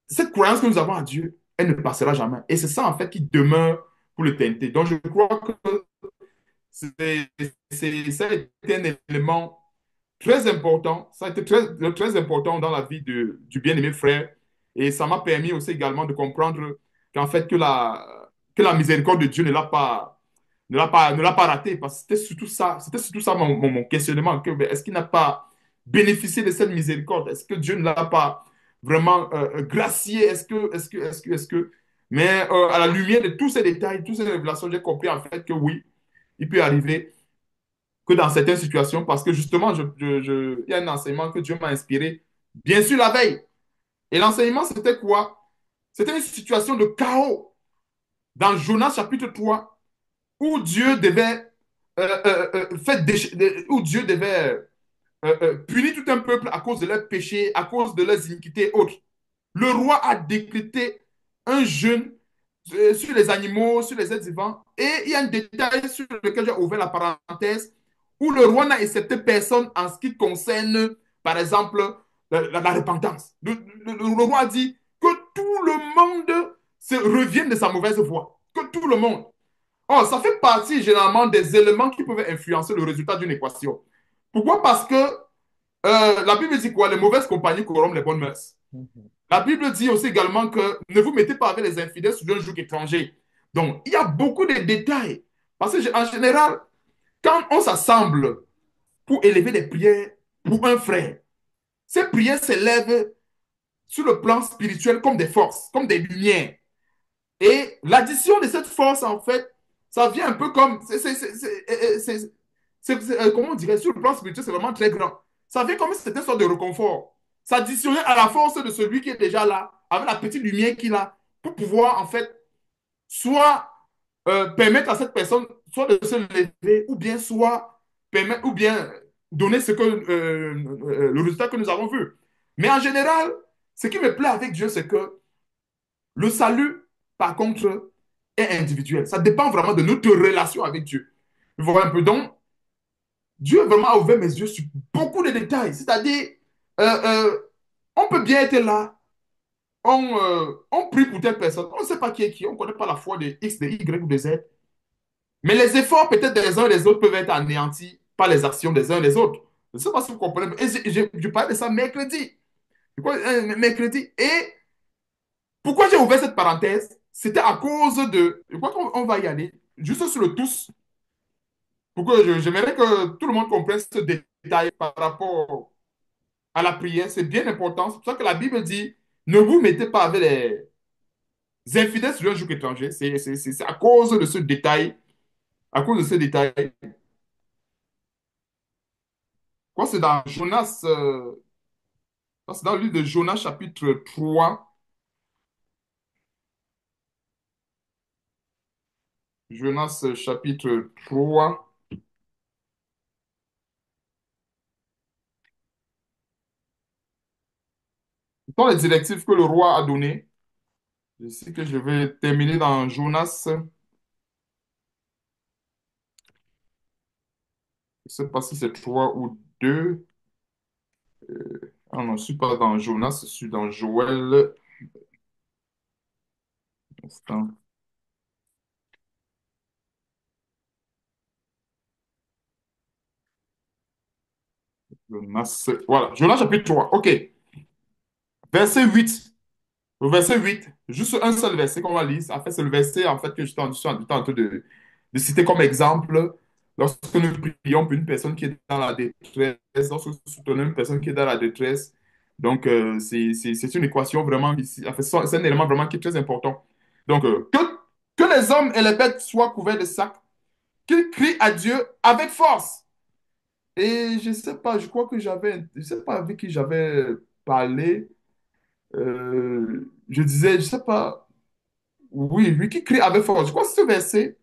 cette croyance que nous avons en Dieu, elle ne passera jamais. Et c'est ça, en fait, qui demeure pour l'éternité. Donc, je crois que c'est, ça a été un élément très important. Ça a été très important dans la vie du bien-aimé frère. Et ça m'a permis aussi également de comprendre qu'en fait, que la miséricorde de Dieu ne l'a pas raté. Parce que c'était surtout ça mon questionnement. Que, ben, est-ce qu'il n'a pas bénéficié de cette miséricorde? Est-ce que Dieu ne l'a pas vraiment gracié? Est-ce que... Mais à la lumière de tous ces détails, toutes ces révélations, j'ai compris en fait que oui, il peut arriver que dans certaines situations, parce que justement, il y a un enseignement que Dieu m'a inspiré, bien sûr, la veille. Et l'enseignement, c'était quoi? C'était une situation de chaos dans Jonas chapitre 3 où Dieu devait où Dieu devait punir tout un peuple à cause de leurs péchés, à cause de leurs iniquités et autres. Le roi a décrété un jeûne sur les animaux, sur les êtres vivants. Et il y a un détail sur lequel j'ai ouvert la parenthèse, où le roi n'a accepté personne en ce qui concerne, par exemple, la repentance. Le roi a dit que tout le monde revienne de sa mauvaise voie. Que tout le monde. Oh, ça fait partie généralement des éléments qui peuvent influencer le résultat d'une équation. Pourquoi? Parce que la Bible dit quoi? Les mauvaises compagnies corrompent les bonnes mœurs. La Bible dit aussi également que ne vous mettez pas avec les infidèles sous un joug étranger. Donc, il y a beaucoup de détails. Parce qu'en général, quand on s'assemble pour élever des prières pour un frère, ces prières s'élèvent sur le plan spirituel comme des forces, comme des lumières. Et l'addition de cette force, en fait, ça vient un peu comme... comment on dirait, sur le plan spirituel, c'est vraiment très grand. Ça vient comme si c'était une sorte de réconfort. S'additionner à la force de celui qui est déjà là, avec la petite lumière qu'il a, pour pouvoir, en fait, soit permettre à cette personne soit de se lever, ou bien soit permettre, ou bien donner le résultat que nous avons vu. Mais en général, ce qui me plaît avec Dieu, c'est que le salut, par contre, est individuel. Ça dépend vraiment de notre relation avec Dieu. Vous voyez un peu. Donc, Dieu vraiment a ouvert mes yeux sur beaucoup de détails. C'est-à-dire, euh, euh, on peut bien être là, on prie pour telle personne, on ne sait pas qui est qui, on ne connaît pas la foi de X, de Y ou de Z. Mais les efforts peut-être des uns et des autres peuvent être anéantis par les actions des uns et des autres. Je ne sais pas si vous comprenez. Et je parlais de ça mercredi. Mercredi. Et pourquoi j'ai ouvert cette parenthèse? C'était à cause de... Je crois qu'on va y aller. Juste sur le tous. Pour que j'aimerais que tout le monde comprenne ce détail par rapport à la prière. C'est bien important. C'est pour ça que la Bible dit, ne vous mettez pas avec les infidèles sur un joug étranger. C'est à cause de ce détail. À cause de ce détail. Quoi, c'est dans Jonas, c'est dans le livre de Jonas chapitre 3. Jonas chapitre 3. Ce sont les directives que le roi a données. Je sais que je vais terminer dans Jonas. ne sais pas si c'est 3 ou 2. Ah non, je ne suis pas dans Jonas, je suis dans Joël. Instant. Jonas. Voilà, Jonas chapitre 3. OK. Verset 8. Le verset 8, juste un seul verset qu'on va lire. En fait, c'est le verset en fait, que j'étais en train de citer comme exemple. Lorsque nous prions pour une personne qui est dans la détresse, lorsque nous soutenons une personne qui est dans la détresse. Donc, c'est une équation vraiment ici. En fait, c'est un élément vraiment qui est très important. Donc, que les hommes et les bêtes soient couverts de sacs, qu'ils crient à Dieu avec force. Et je ne sais pas, je crois que je sais pas avec qui j'avais parlé. Je disais, je sais pas, oui, lui qui crie avec force. Je crois que c'est ce verset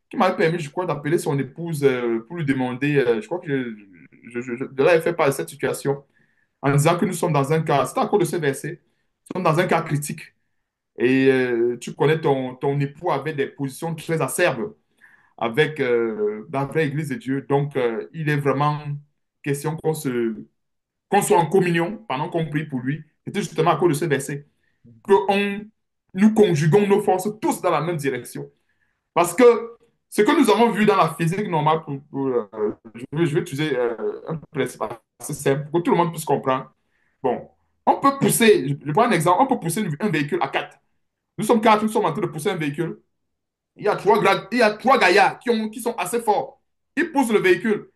qui m'avait permis, je crois, d'appeler son épouse pour lui demander, je crois que de là, elle fait part de cette situation en disant que nous sommes dans un cas, c'est à cause de ce verset, nous sommes dans un cas critique. Et tu connais ton époux avait des positions très acerbes avec la vraie Église de Dieu. Donc, il est vraiment question qu'on soit en communion pendant qu'on prie pour lui. C'était justement à cause de ce verset que nous conjuguons nos forces tous dans la même direction. Parce que ce que nous avons vu dans la physique normale, je vais utiliser un principe assez simple pour que tout le monde puisse comprendre. Bon, on peut pousser, je prends un exemple, on peut pousser un véhicule à quatre. Nous sommes quatre, nous sommes en train de pousser un véhicule. Il y a trois gaillards qui sont assez forts. Ils poussent le véhicule.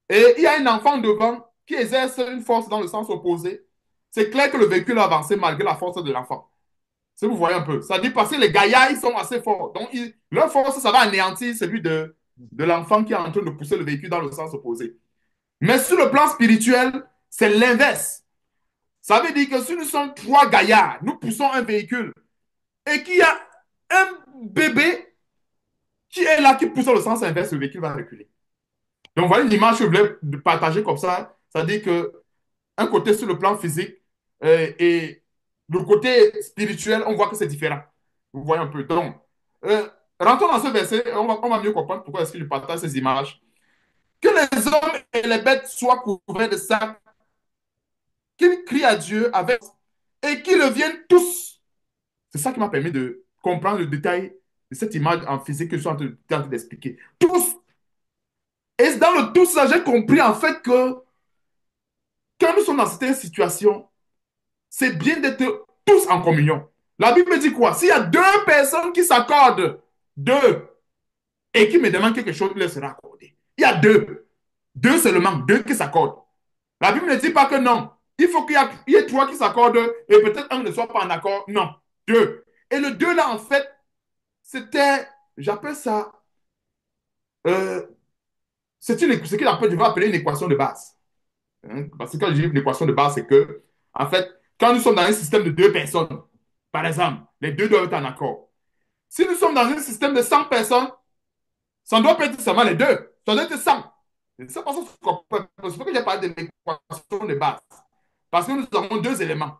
Et il y a un enfant devant qui exerce une force dans le sens opposé. C'est clair que le véhicule a avancé malgré la force de l'enfant. Si vous voyez un peu. Ça dit parce que les gaillards, ils sont assez forts. Donc, leur force, ça va anéantir celui de l'enfant qui est en train de pousser le véhicule dans le sens opposé. Mais sur le plan spirituel, c'est l'inverse. Ça veut dire que si nous sommes trois gaillards, nous poussons un véhicule et qu'il y a un bébé qui est là, qui pousse dans le sens inverse, le véhicule va reculer. Donc, voilà l'image que je voulais partager comme ça. Ça dit que un côté sur le plan physique et le côté spirituel, on voit que c'est différent. Vous voyez un peu. Donc, euh, rentrons dans ce verset, on va mieux comprendre pourquoi est-ce que je partage ces images. Que les hommes et les bêtes soient couverts de sacs, qu'ils crient à Dieu avec et qu'ils reviennent tous. C'est ça qui m'a permis de comprendre le détail de cette image en physique que je suis en train d'expliquer. Tous. Et dans le tous, j'ai compris en fait que quand nous sommes dans cette situation, c'est bien d'être tous en communion. La Bible dit quoi? S'il y a deux personnes qui s'accordent, deux, et qui me demandent quelque chose, il leur sera accordé. Il y a deux. Deux seulement, deux qui s'accordent. La Bible ne dit pas que non. Il faut qu'il y ait trois qui s'accordent et peut-être un ne soit pas en accord. Non, deux. Et le deux là, en fait, c'était, j'appelle ça, euh, c'est ce qu'il appelle, je vais appeler une équation de base. Hein. Parce que quand je dis une équation de base, c'est que, en fait, quand nous sommes dans un système de deux personnes, par exemple, les deux doivent être en accord. Si nous sommes dans un système de 100 personnes, ça ne doit pas être seulement les deux, ça doit être 100. C'est pour ça que j'ai parlé de l'équation de base. Parce que nous avons deux éléments.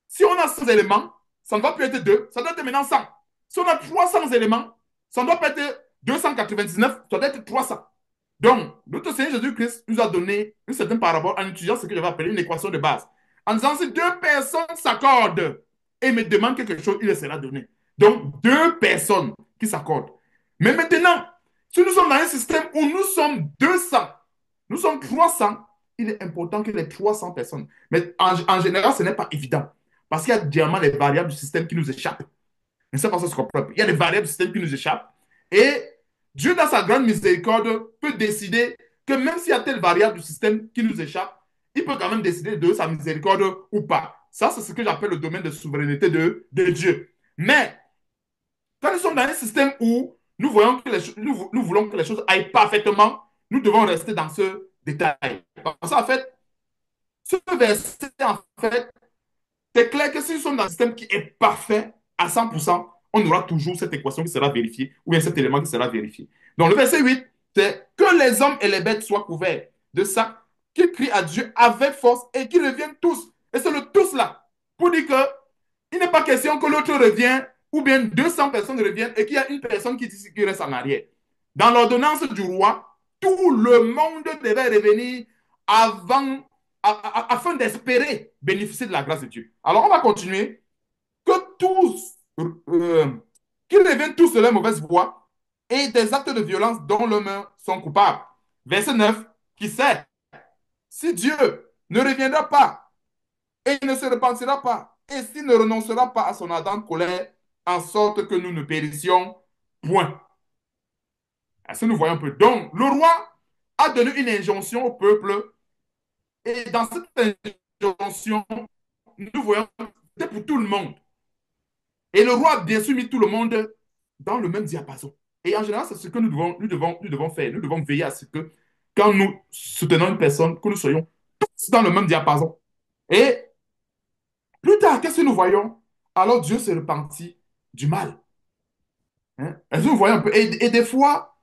Si on a 100 éléments, ça ne doit plus être deux, ça doit être maintenant 100. Si on a 300 éléments, ça ne doit pas être 299, ça doit être 300. Donc, notre Seigneur Jésus-Christ nous a donné une certaine parabole en utilisant ce que je vais appeler une équation de base. En disant, si deux personnes s'accordent et me demandent quelque chose, il leur sera donné. Donc, deux personnes qui s'accordent. Mais maintenant, si nous sommes dans un système où nous sommes 200, nous sommes 300, il est important que les 300 personnes. Mais en général, ce n'est pas évident. Parce qu'il y a directement les variables du système qui nous échappent. Mais c'est pas ça ce qu'on peut. Il y a des variables du système qui nous échappent. Et Dieu, dans sa grande miséricorde, peut décider que même s'il y a telle variable du système qui nous échappe, il peut quand même décider de sa miséricorde ou pas. Ça, c'est ce que j'appelle le domaine de souveraineté de Dieu. Mais quand nous sommes dans un système où nous, voyons que nous voulons que les choses aillent parfaitement, nous devons rester dans ce détail. Parce qu'en fait, ce verset, en fait, c'est clair que si nous sommes dans un système qui est parfait à 100%, on aura toujours cette équation qui sera vérifiée ou bien cet élément qui sera vérifié. Donc le verset 8, c'est que les hommes et les bêtes soient couverts de ça, qu'ils crient à Dieu avec force et qu'ils reviennent tous. Et c'est le tous là pour dire que il n'est pas question que l'autre revienne ou bien 200 personnes reviennent et qu'il y a une personne qui reste en arrière. Dans l'ordonnance du roi, tout le monde devait revenir avant, afin d'espérer bénéficier de la grâce de Dieu. Alors, on va continuer. Que tous, qu'ils reviennent tous de leur mauvaise voie et des actes de violence dont leurs mains sont coupables. Verset 9, qui sait, si Dieu ne reviendra pas et ne se repentira pas, et s'il ne renoncera pas à son ardente colère, en sorte que nous ne périssions point. Est-ce que nous voyons un peu? Donc, le roi a donné une injonction au peuple, et dans cette injonction, nous voyons que c'était pour tout le monde. Et le roi a bien sûr mis tout le monde dans le même diapason. Et en général, c'est ce que nous devons faire. Nous devons veiller à ce que, quand nous soutenons une personne, que nous soyons tous dans le même diapason. Et plus tard, qu'est-ce que nous voyons? Alors Dieu se repentit du mal. Hein? Est-ce que vous voyez un peu? Et des fois,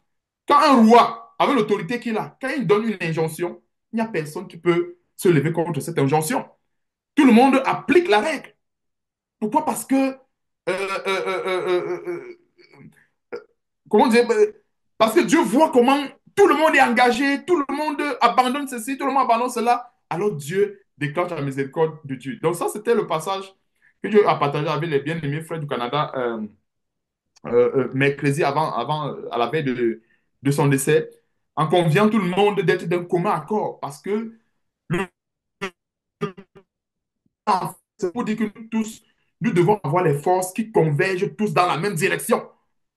quand un roi, avec l'autorité qu'il a, quand il donne une injonction, il n'y a personne qui peut se lever contre cette injonction. Tout le monde applique la règle. Pourquoi? Parce que, comment dire, parce que Dieu voit comment tout le monde est engagé, tout le monde abandonne ceci, tout le monde abandonne cela. Alors Dieu déclenche la miséricorde de Dieu. Donc ça, c'était le passage que Dieu a partagé avec les bien-aimés frères du Canada mercredi à la veille de son décès, en conviant tout le monde d'être d'un commun accord. Parce que le c'est pour dire que nous tous, nous devons avoir les forces qui convergent tous dans la même direction.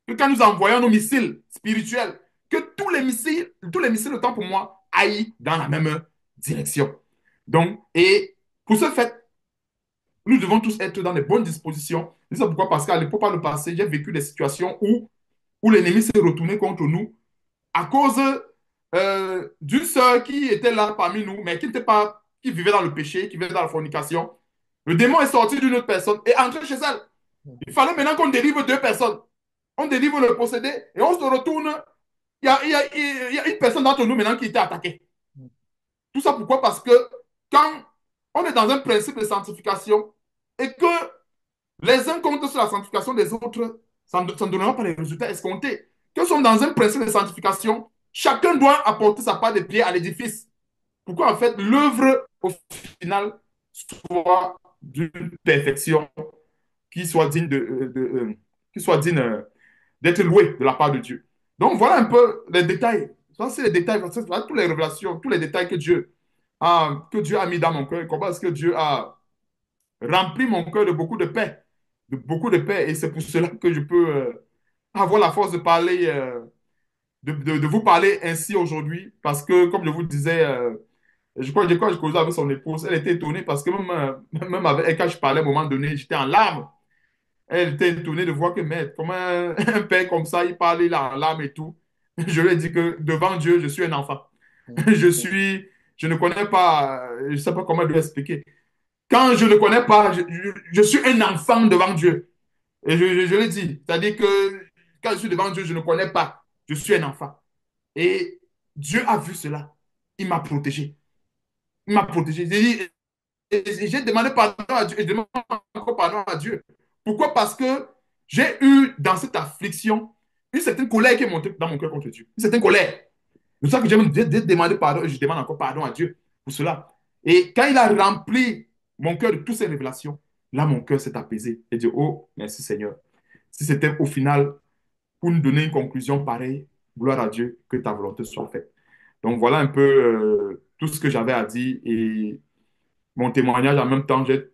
Que quand nous envoyons nos missiles spirituels, que tous les missiles, autant pour moi, aillent dans la même direction. Donc, et pour ce fait, nous devons tous être dans les bonnes dispositions. C'est ça pourquoi, parce qu'à l'époque, par le passé, j'ai vécu des situations où l'ennemi s'est retourné contre nous à cause d'une sœur qui était là parmi nous, mais qui n'était pas, qui vivait dans le péché, qui vivait dans la fornication. Le démon est sorti d'une autre personne et entré chez elle. Il fallait maintenant qu'on délivre deux personnes. On délivre le possédé et on se retourne. Il y a une personne d'entre nous maintenant qui était attaquée. Tout ça pourquoi? Parce que quand on est dans un principe de sanctification et que les uns comptent sur la sanctification des autres, ça ne donnera pas les résultats escomptés. Que nous sommes dans un principe de sanctification, chacun doit apporter sa part de pied à l'édifice. Pourquoi en fait l'œuvre au final soit d'une perfection qui soit digne qui soit digne d'être loué de la part de Dieu. Donc voilà un peu les détails. Ça, c'est les détails, voilà toutes les révélations, tous les détails que Dieu a mis dans mon cœur. Comment est-ce que Dieu a rempli mon cœur de beaucoup de paix. Et c'est pour cela que je peux avoir la force de parler, de vous parler ainsi aujourd'hui. Parce que, comme je vous disais, je crois que quand je causais avec son épouse, elle était étonnée parce que même avec elle, quand je parlais à un moment donné, j'étais en larmes. Elle était étonnée de voir que, mais comment un père comme ça, il parle, il est en larmes et tout. Je lui ai dit que devant Dieu, je suis un enfant. Je ne connais pas, je ne sais pas comment je dois expliquer. Quand je ne connais pas, je suis un enfant devant Dieu. Et je l'ai dit. C'est-à-dire que quand je suis devant Dieu, je ne connais pas. Je suis un enfant. Et Dieu a vu cela. Il m'a protégé. Il m'a protégé. J'ai demandé pardon à Dieu et je demande encore pardon à Dieu. Pourquoi? Parce que j'ai eu dans cette affliction une certaine colère qui est montée dans mon cœur contre Dieu. Une certaine colère. C'est pour ça que j'ai demandé pardon et je demande encore pardon à Dieu pour cela. Et quand il a rempli mon cœur de toutes ces révélations, là, mon cœur s'est apaisé et dit, oh, merci Seigneur. Si c'était au final pour nous donner une conclusion pareille, gloire à Dieu, que ta volonté soit faite. Donc voilà un peu tout ce que j'avais à dire et mon témoignage en même temps, j'ai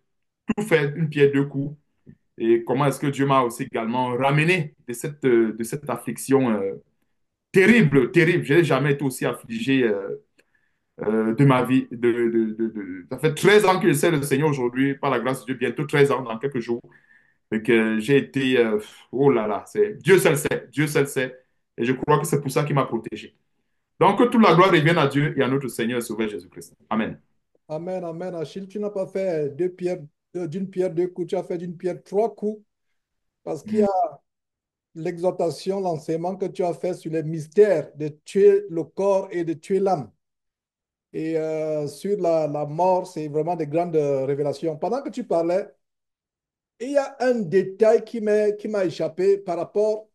tout fait une pierre deux coups. Et comment est-ce que Dieu m'a aussi également ramené de cette affliction terrible, terrible. Je n'ai jamais été aussi affligé de ma vie. Ça fait 13 ans que je sais le Seigneur aujourd'hui, par la grâce de Dieu, bientôt 13 ans dans quelques jours. Et que j'ai été, oh là là, Dieu seul sait, Dieu seul sait. Et je crois que c'est pour ça qu'il m'a protégé. Donc, que toute la gloire revienne à Dieu et à notre Seigneur et Sauveur Jésus-Christ. Amen. Amen, amen. Achille, tu n'as pas fait d'une pierre deux coups, tu as fait d'une pierre trois coups parce qu'il y a l'exhortation, l'enseignement que tu as fait sur les mystères de tuer le corps et de tuer l'âme. Et sur la mort, c'est vraiment des grandes révélations. Pendant que tu parlais, il y a un détail qui m'a échappé par rapport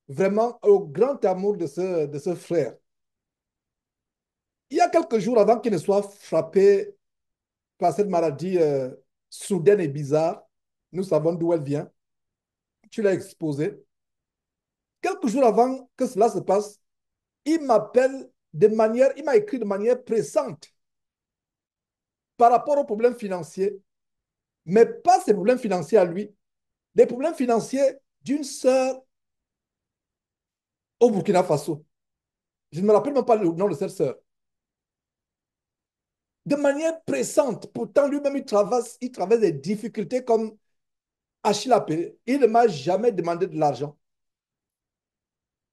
vraiment au grand amour de ce frère. il y a quelques jours avant qu'il ne soit frappé par cette maladie soudaine et bizarre, nous savons d'où elle vient, tu l'as exposé. Quelques jours avant que cela se passe, il m'appelle il m'a écrit de manière pressante par rapport aux problèmes financiers, mais pas ses problèmes financiers à lui, des problèmes financiers d'une sœur au Burkina Faso. Je ne me rappelle même pas le nom de cette sœur. De manière pressante, pourtant lui-même il traverse des difficultés comme Achille appelé. Il ne m'a jamais demandé de l'argent.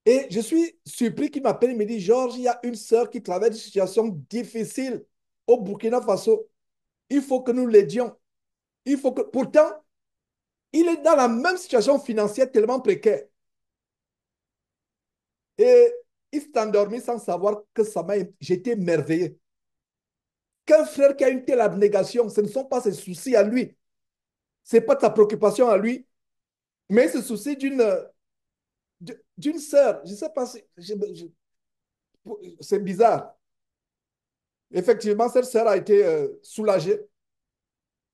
Et je suis surpris qu'il m'appelle, il me dit, Georges, il y a une sœur qui traverse une situation difficile au Burkina Faso. Il faut que nous l'aidions. Il faut que... Pourtant, il est dans la même situation financière tellement précaire. Et il s'est endormi sans savoir que ça m'a... J'étais émerveillé. Qu'un frère qui a une telle abnégation, ce ne sont pas ses soucis à lui. Ce n'est pas ta préoccupation à lui, mais ce souci d'une sœur. Je ne sais pas si... c'est bizarre. Effectivement, cette sœur a été soulagée.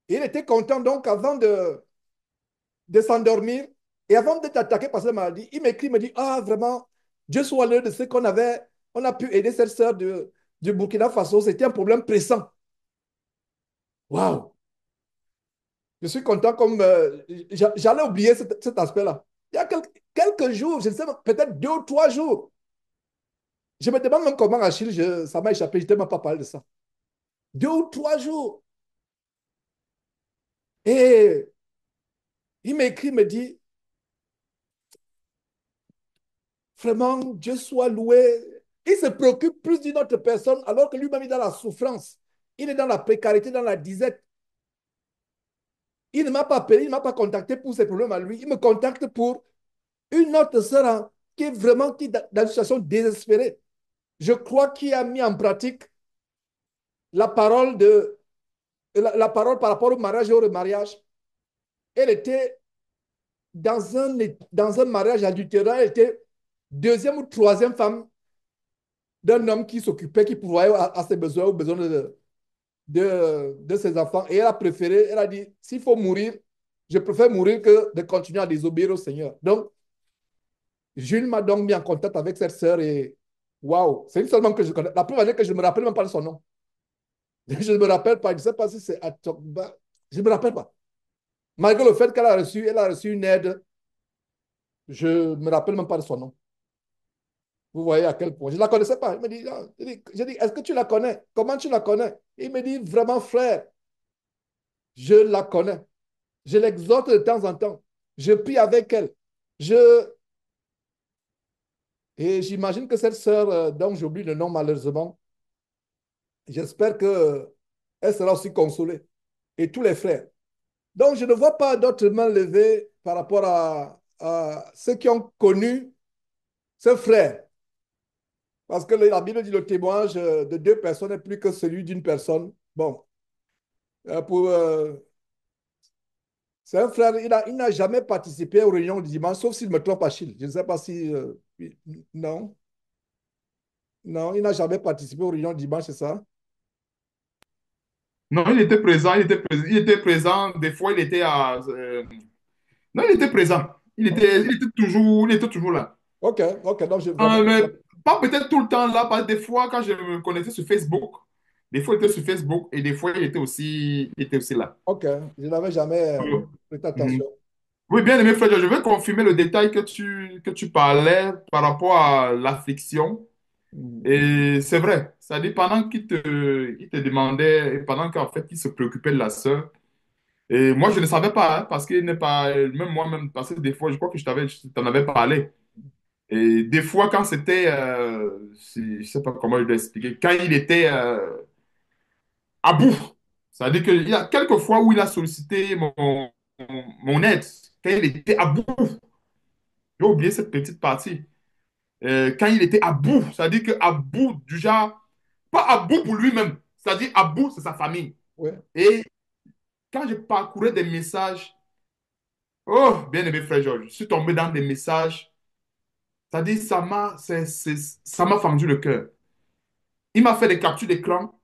Et il était content donc avant de s'endormir et avant d'être attaqué par cette maladie, il m'écrit, il me dit, ah vraiment, Dieu soit l'heure de ce qu'on avait, on a pu aider cette sœur du Burkina Faso, c'était un problème pressant. Waouh! Je suis content comme j'allais oublier cet aspect-là. Il y a quelques jours, je ne sais pas, peut-être 2 ou 3 jours, je me demande même comment Achille, ça m'a échappé, je ne t'ai même pas parlé de ça. 2 ou 3 jours. Et il m'écrit, me dit, vraiment, Dieu soit loué. Il se préoccupe plus d'une autre personne alors que lui-même est dans la souffrance. Il est dans la précarité, dans la disette. Il ne m'a pas appelé, il ne m'a pas contacté pour ses problèmes à lui. Il me contacte pour une autre sœur qui est vraiment dans une situation désespérée. Je crois qu'il a mis en pratique la parole, la parole par rapport au mariage et au remariage. Elle était dans un mariage adultérin, elle était deuxième ou troisième femme d'un homme qui s'occupait, qui pourvoyait à ses besoins, aux besoins de ses enfants. Et elle a préféré, elle a dit, s'il faut mourir, je préfère mourir que de continuer à désobéir au Seigneur. Donc, Jules m'a donc mis en contact avec cette sœur et waouh, c'est une seulement que je connais. La preuve est que je ne me rappelle même pas de son nom. Je ne me rappelle pas, je ne sais pas si c'est Atokba, je ne me rappelle pas. Malgré le fait elle a reçu une aide, je ne me rappelle même pas de son nom. Vous voyez à quel point. Je ne la connaissais pas. Il me dit, ah, je dis, est-ce que tu la connais? Comment tu la connais? Il me dit, vraiment, frère, je la connais. Je l'exhorte de temps en temps. Je prie avec elle. Je... Et j'imagine que cette sœur, dont j'oublie le nom malheureusement, j'espère qu'elle sera aussi consolée. Et tous les frères. Donc, je ne vois pas d'autres mains levées par rapport à ceux qui ont connu ce frère. Parce que la Bible dit le témoignage de 2 personnes n'est plus que celui d'une personne. Bon, pour, c'est un frère, il n'a jamais participé aux réunions du dimanche, sauf s'il me trompe, Achille. Je ne sais pas si... non, non, il n'a jamais participé aux réunions du dimanche, c'est ça? Non, il était présent, il était présent. Des fois, il était à. Non, il était présent. Il était toujours là. Ok, ok, donc je vraiment... Mais pas peut-être tout le temps là, parce que des fois, quand je me connectais sur Facebook, des fois, il était sur Facebook et des fois, il était aussi là. Ok, je n'avais jamais prêté Mhm. attention. Oui, bien aimé frère, je vais confirmer le détail que tu parlais par rapport à l'affliction. Mhm. Et c'est vrai, c'est-à-dire pendant il te demandait, et pendant qu'en fait, il se préoccupait de la sœur, et moi, je ne savais pas, hein, parce qu'il n'est pas, même moi-même, parce que des fois, je crois que je t'en avais parlé. Et des fois, quand c'était, je sais pas comment je dois expliquer, quand il était à bout, c'est-à-dire qu'il y a quelques fois où il a sollicité mon aide, quand il était à bout, j'ai oublié cette petite partie. Quand il était à bout, c'est-à-dire qu'à bout du genre, pas à bout pour lui-même, c'est-à-dire à bout, c'est sa famille. Oui, Et quand je parcourais des messages, oh, bien-aimé frère Georges, je suis tombé dans des messages, c'est-à-dire ça m'a fendu le cœur. Il m'a fait des captures d'écran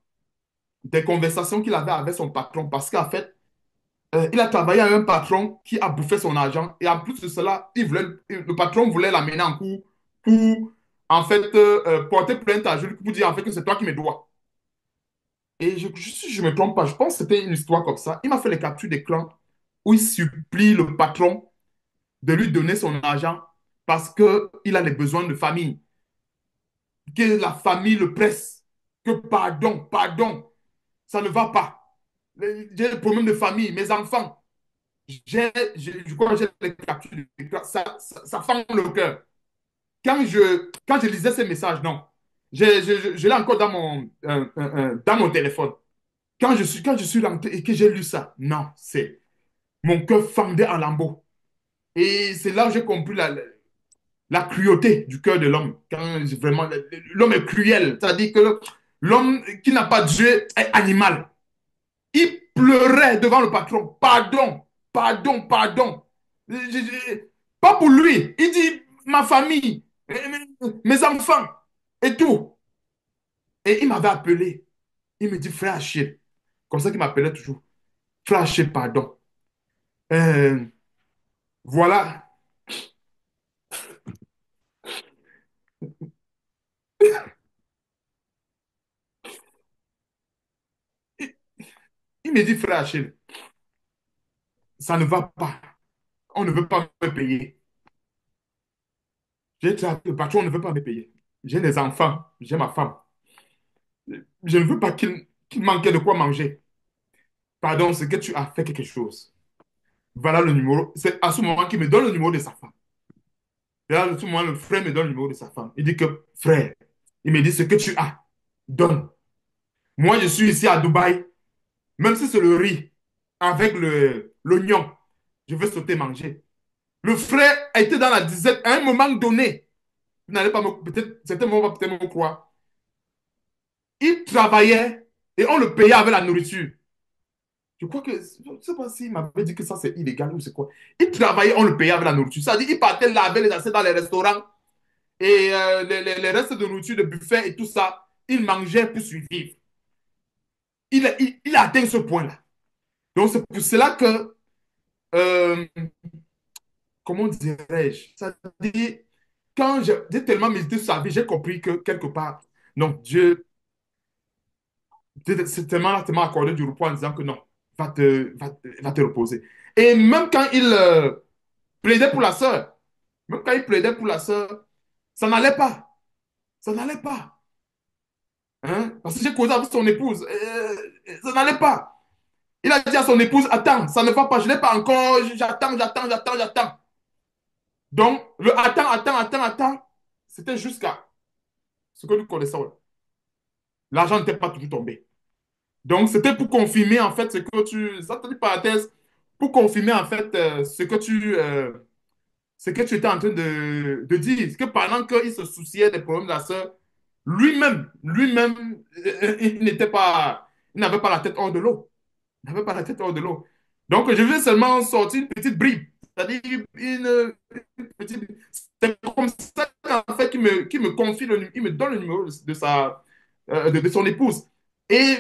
des conversations qu'il avait avec son patron parce qu'en fait, il a travaillé avec un patron qui a bouffé son argent et en plus de cela, le patron voulait l'amener en cours pour en fait porter plainte à Jules pour dire en fait que c'est toi qui me dois. Et si je ne me trompe pas, je pense que c'était une histoire comme ça. Il m'a fait les captures d'écran où il supplie le patron de lui donner son argent parce qu'il a des besoins de famille, que la famille le presse, que pardon, pardon, ça ne va pas. J'ai des problèmes de famille, mes enfants. Je crois que j'ai les captures d'écran. Ça fend le cœur. Quand je lisais ces messages, non. Je l'ai encore dans mon téléphone. Quand je suis rentré et que j'ai lu ça, non, c'est mon cœur fendait en lambeaux. Et c'est là où j'ai compris la cruauté du cœur de l'homme. Quand vraiment, l'homme est cruel. C'est-à-dire que l'homme qui n'a pas Dieu est animal. Il pleurait devant le patron. Pardon, pardon, pardon. Pas pour lui. Il dit ma famille, mes enfants et tout. Et il m'avait appelé. Il me dit frère Achille. Comme ça qu'il m'appelait toujours. Frère Achille, pardon. Euh, voilà. Il, il me dit frère Achille, ça ne va pas. On ne veut pas me payer. J'ai dit, le patron ne veut pas me payer. J'ai des enfants, j'ai ma femme. Je ne veux pas qu'il manque de quoi manger. Pardon, c'est que tu as fait quelque chose. Voilà le numéro. C'est à ce moment qu'il me donne le numéro de sa femme. Et là, à ce moment, le frère me donne le numéro de sa femme. Il dit que, frère, il me dit ce que tu as, donne. Moi, je suis ici à Dubaï, même si c'est le riz avec l'oignon, je vais sauter manger. Le frère était dans la disette à un moment donné. Vous n'allez pas me, peut-être, certains vont peut-être me croire. Il travaillait et on le payait avec la nourriture. Je crois que, je ne sais pas s'il m'avait dit que ça c'est illégal ou c'est quoi. Il travaillait, on le payait avec la nourriture. Ça dit, il partait laver les assiettes dans les restaurants et les restes de nourriture, de buffet et tout ça, il mangeait pour survivre. Il a atteint ce point-là. Donc c'est pour cela que, euh, comment dirais-je, ça dit, quand j'ai tellement médité sur sa vie, j'ai compris que quelque part, non, Dieu c'est tellement accordé du repos en disant que non, va te reposer. Et même quand il plaidait pour la sœur, même quand il plaidait pour la sœur, ça n'allait pas. Ça n'allait pas. Hein? Parce que j'ai causé avec son épouse. Ça n'allait pas. Il a dit à son épouse, attends, ça ne va pas, je n'ai pas encore, j'attends, j'attends, j'attends, j'attends. Donc, le attends, attends, attends, attends, c'était jusqu'à ce que nous connaissons. L'argent n'était pas toujours tombé. Donc, c'était pour confirmer, en fait, ce que ça te dit parenthèse, pour confirmer, en fait, ce que tu étais en train de dire. Que pendant qu'il se souciait des problèmes de la sœur, il n'était pas, il n'avait pas la tête hors de l'eau. Il n'avait pas la tête hors de l'eau. Donc, je vais seulement sortir une petite bribe. C'est-à-dire une petite. C'est comme ça, en fait, qu'il me confie, il me donne le numéro de son épouse. Et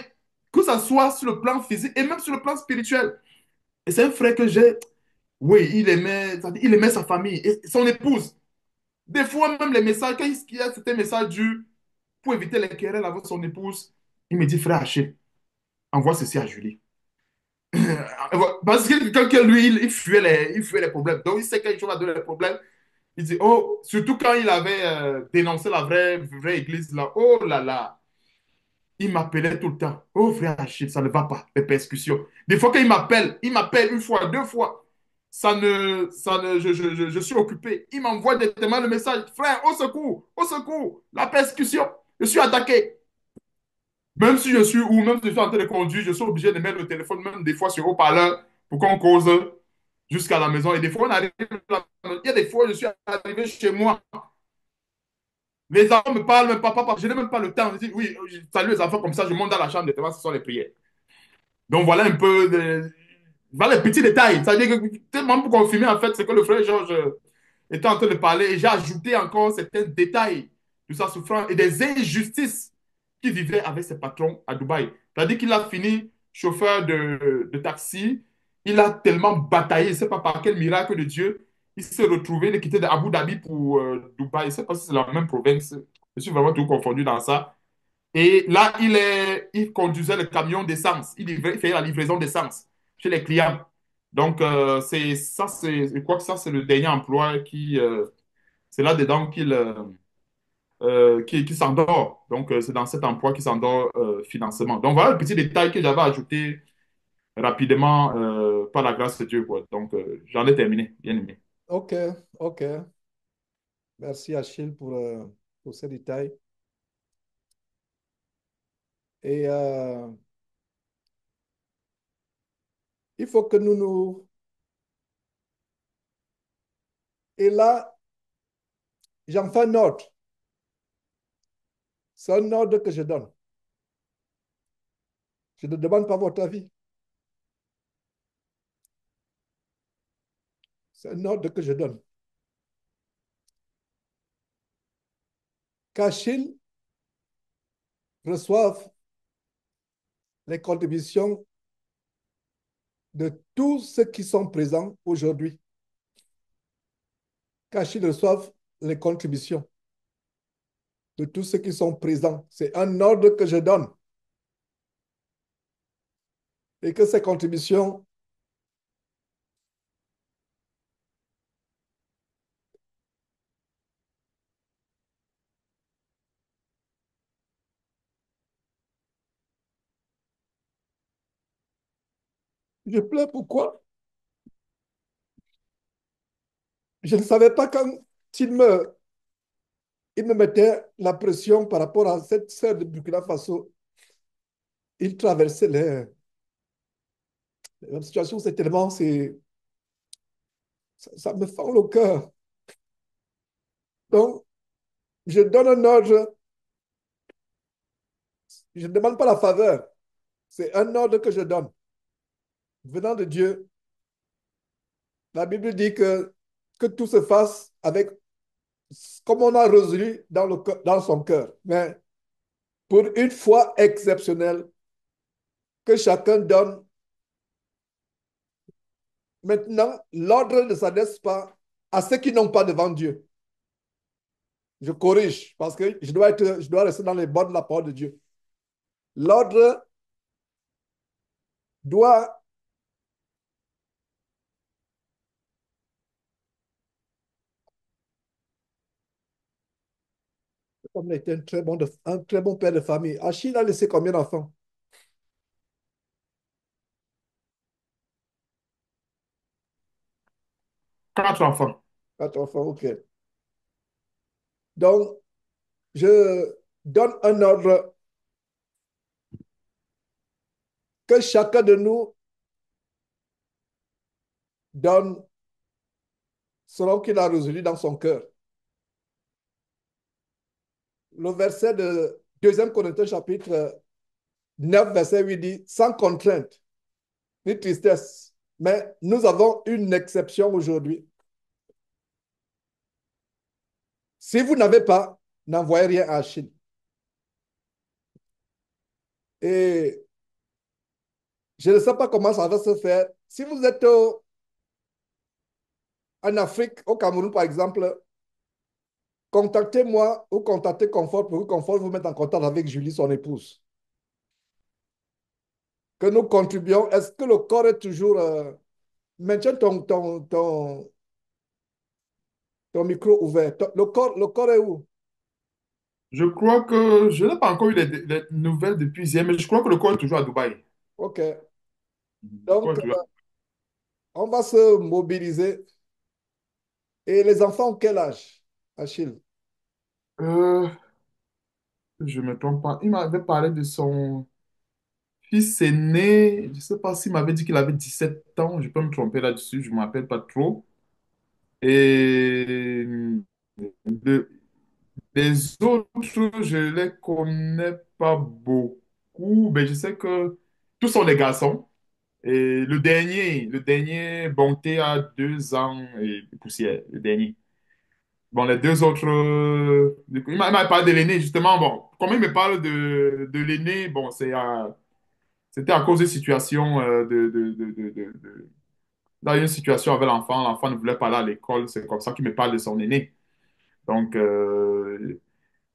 que ça soit sur le plan physique et même sur le plan spirituel. Et c'est un frère que j'ai, oui, il aimait sa famille et son épouse. Des fois, même les messages, quand il y a certains messages durs pour éviter les querelles avec son épouse, il me dit, frère Haché, envoie ceci à Julie. Parce que quelqu'un, lui, il fuyait les problèmes. Donc, il sait qu'il va donner les problèmes. Il dit, oh, surtout quand il avait dénoncé la vraie église, là, oh là là. Il m'appelait tout le temps. Oh frère Achille, ça ne va pas, les persécutions. Des fois qu'il m'appelle, il m'appelle une fois, deux fois. Je suis occupé. Il m'envoie directement le message. Frère, au secours, la persécution. Je suis attaqué. Même si je suis où, même si je suis en train de conduire, je suis obligé de mettre le téléphone, même des fois sur haut-parleur, pour qu'on cause jusqu'à la maison. Et des fois, on arrive, il y a des fois, je suis arrivé chez moi. Les enfants me parlent, même pas, papa, je n'ai même pas le temps. Je dis, oui, salut les enfants, comme ça, je monte dans la chambre, directement, ce sont les prières. Donc voilà un peu, voilà les petits détails. C'est-à-dire que, tellement pour confirmer, en fait, ce que le frère Georges était en train de parler, et j'ai ajouté encore certains détails de sa souffrance et des injustices qui vivait avec ses patrons à Dubaï. C'est-à-dire qu'il a fini chauffeur de taxi. Il a tellement bataillé, je ne sais pas par quel miracle de Dieu, il s'est retrouvé, il est quitté d'Abu Dhabi pour Dubaï. Je ne sais pas si c'est la même province. Je suis vraiment tout confondu dans ça. Et là, il conduisait le camion d'essence. Il faisait la livraison d'essence chez les clients. Donc, je crois que ça, c'est le dernier emploi c'est là-dedans qui s'endort. Donc, c'est dans cet emploi qu'il s'endort financement. Donc, voilà le petit détail que j'avais ajouté rapidement par la grâce de Dieu, quoi. Donc, j'en ai terminé, bien aimé. Ok, ok. Merci Achille pour ces détails. Et il faut que nous nous... Et là, j'en fais un ordre. C'est un ordre que je donne. Je ne demande pas votre avis. C'est un ordre que je donne. Qu'Achille reçoive les contributions de tous ceux qui sont présents aujourd'hui. Qu'Achille reçoive les contributions de tous ceux qui sont présents. C'est un ordre que je donne. Et que ces contributions, je pleure pourquoi? Je ne savais pas quand il me, il me mettait la pression par rapport à cette sœur de Burkina Faso. Il traversait la situation, c'est tellement, ça me fend le cœur. Donc, je donne un ordre, je ne demande pas la faveur, c'est un ordre que je donne. Venant de Dieu, la Bible dit que tout se fasse avec, comme on a résolu dans son cœur. Mais pour une foi exceptionnelle, que chacun donne. Maintenant, l'ordre ne s'adresse pas à ceux qui n'ont pas devant Dieu. Je corrige parce que je dois rester dans les bords de la parole de Dieu. L'ordre doit, comme il était un très bon père de famille. Achille a laissé combien d'enfants? 4 enfants. 4 enfants, ok. Donc, je donne un ordre que chacun de nous donne selon qu'il a résolu dans son cœur. Le verset de 2 Corinthiens chapitre 9, verset 8 dit, sans contrainte ni tristesse. Mais nous avons une exception aujourd'hui. Si vous n'avez pas, n'envoyez rien à Chine. Et je ne sais pas comment ça va se faire. Si vous êtes en Afrique, au Cameroun par exemple, contactez-moi ou contactez Confort pour que Confort vous mette en contact avec Julie, son épouse. Que nous contribuons. Est-ce que le corps est toujours... maintiens ton micro ouvert. Le corps est où? Je crois que je n'ai pas encore eu les nouvelles depuis hier, mais je crois que le corps est toujours à Dubaï. OK. Le corps Donc, est toujours on va se mobiliser. Et les enfants ont quel âge, Achille? je ne me trompe pas. Il m'avait parlé de son fils aîné. Je ne sais pas s'il m'avait dit qu'il avait 17 ans. Je peux me tromper là-dessus. Je ne m'appelle pas trop. Et de- les autres, je ne les connais pas beaucoup. Mais je sais que tous sont des garçons. Et le dernier, Bonté a 2 ans et poussière, le dernier. Bon, les deux autres, du coup, il m'a parlé de l'aîné, justement. Bon, comme il me parle de l'aîné, bon, c'était à cause de situation, dans une situation avec l'enfant. L'enfant ne voulait pas aller à l'école. C'est comme ça qu'il me parle de son aîné. Donc,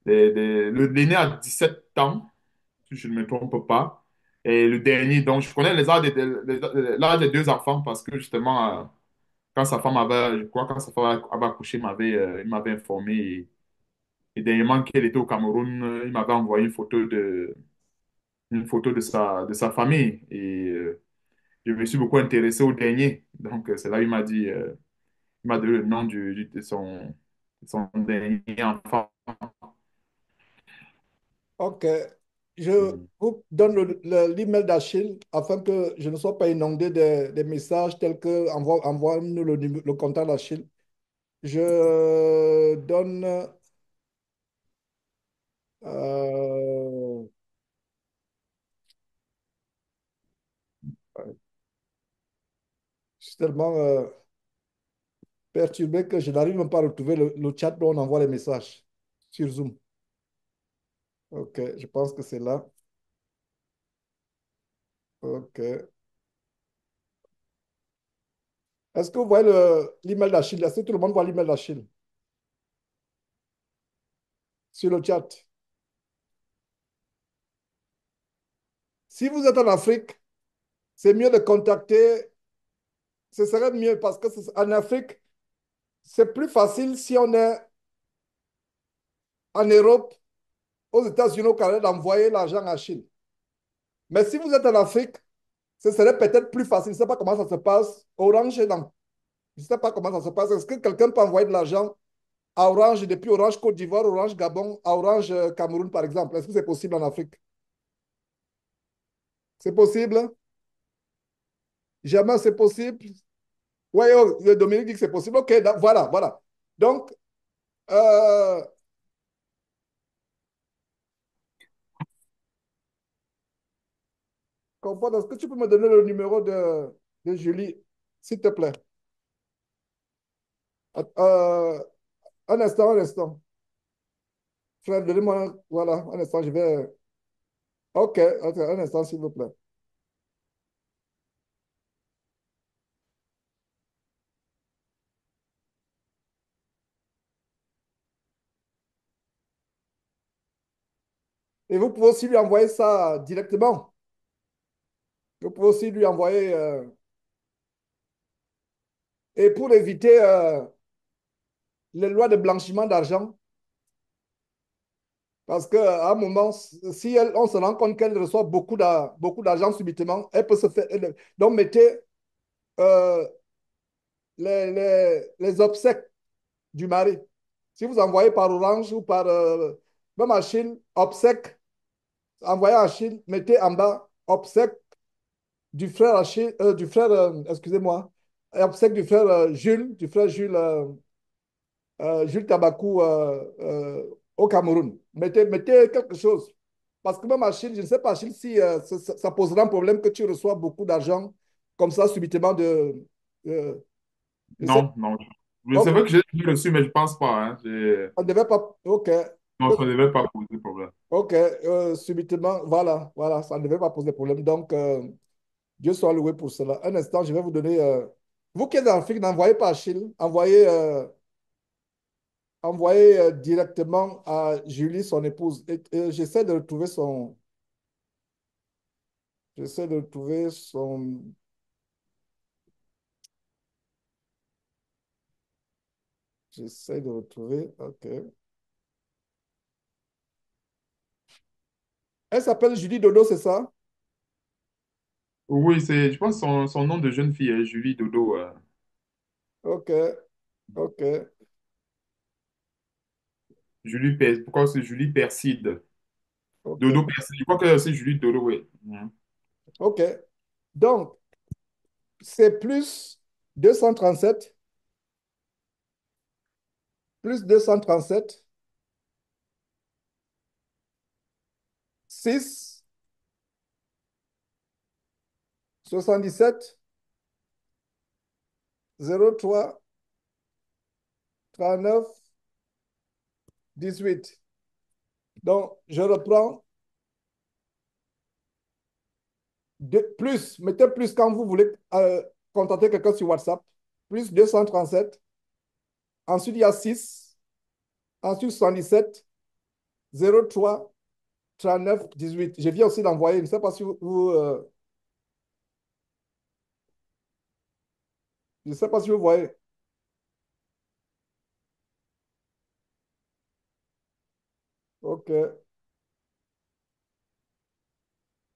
l'aîné a 17 ans, si je ne me trompe pas. Et le dernier, donc, je connais l'âge des deux enfants parce que, justement, quand sa femme avait, je crois, quand sa femme avait accouché, il m'avait informé. Et dernièrement, qu'elle était au Cameroun, il m'avait envoyé une photo de sa famille. Et je me suis beaucoup intéressé au dernier. Donc, c'est là qu'il m'a dit, il m'a donné le nom de son dernier enfant. OK. Je vous donne l'email d'Achille afin que je ne sois pas inondé des messages tels que envoie-nous le contact d'Achille. Je donne. euh, je suis tellement perturbé que je n'arrive même pas à retrouver le chat dont on envoie les messages sur Zoom. OK, je pense que c'est là. OK. Est-ce que vous voyez l'email d'Achille? Est-ce que tout le monde voit l'email d'Achille sur le chat? Si vous êtes en Afrique, c'est mieux de contacter. Ce serait mieux parce que en Afrique, c'est plus facile si on est en Europe, aux États-Unis, au Canada, d'envoyer l'argent à Chine. Mais si vous êtes en Afrique, ce serait peut-être plus facile. Je ne sais pas comment ça se passe. Orange est dans. Je ne sais pas comment ça se passe. Est-ce que quelqu'un peut envoyer de l'argent à Orange depuis Orange Côte d'Ivoire, Orange Gabon, à Orange Cameroun, par exemple? Est-ce que c'est possible en Afrique? C'est possible? Jamais c'est possible? Oui, oh, Dominique dit que c'est possible. OK, voilà, voilà. Donc, euh, Comfort, est-ce que tu peux me donner le numéro de Julie, s'il te plaît? Euh, un instant, un instant. Frère, donnez-moi, voilà, un instant, je vais. OK, OK, un instant, s'il vous plaît. Et vous pouvez aussi lui envoyer ça directement. Vous pouvez aussi lui envoyer. Et pour éviter les lois de blanchiment d'argent, parce qu'à un moment, si on se rend compte qu'elle reçoit beaucoup d'argent subitement, elle peut se faire. Donc, mettez euh, les obsèques du mari. Si vous envoyez par Orange ou par même en Chine, obsèques, envoyez en Chine, mettez en bas obsèques du frère Achille, excusez-moi, obsèques du frère Jules Tabakou au Cameroun. Mettez quelque chose. Parce que même en Chine, je ne sais pas, Chine, si ça posera un problème que tu reçois beaucoup d'argent comme ça subitement de je sais, Non, non. C'est ok, vrai que j'ai reçu, mais je pense pas. Hein. on ne devait pas. Ok, Non, ça ne devait pas poser problème. ok, subitement, voilà, voilà, ça ne devait pas poser problème. Donc, Dieu soit loué pour cela. Un instant, je vais vous donner. Vous qui êtes en Afrique, n'envoyez pas à Chine, envoyez directement à Julie, son épouse. Et j'essaie de retrouver son. J'essaie de retrouver son. J'essaie de retrouver. Ok. Elle s'appelle Julie Dodo, c'est ça? Oui, je pense, son nom de jeune fille est Julie Dodo. Ok, ok, Pourquoi c'est Julie Perside? ok, Dodo Perside. Je crois que c'est Julie Dodo, oui. Mhm. ok. Donc, c'est plus 237, 6, 77, 03, 39. 18. Donc, je reprends. Plus, mettez plus quand vous voulez contacter quelqu'un sur WhatsApp. Plus 237. Ensuite, il y a 6. Ensuite, 77, 03, 39, 18. Je viens aussi d'envoyer. Je ne sais pas si je ne sais pas si vous voyez. OK.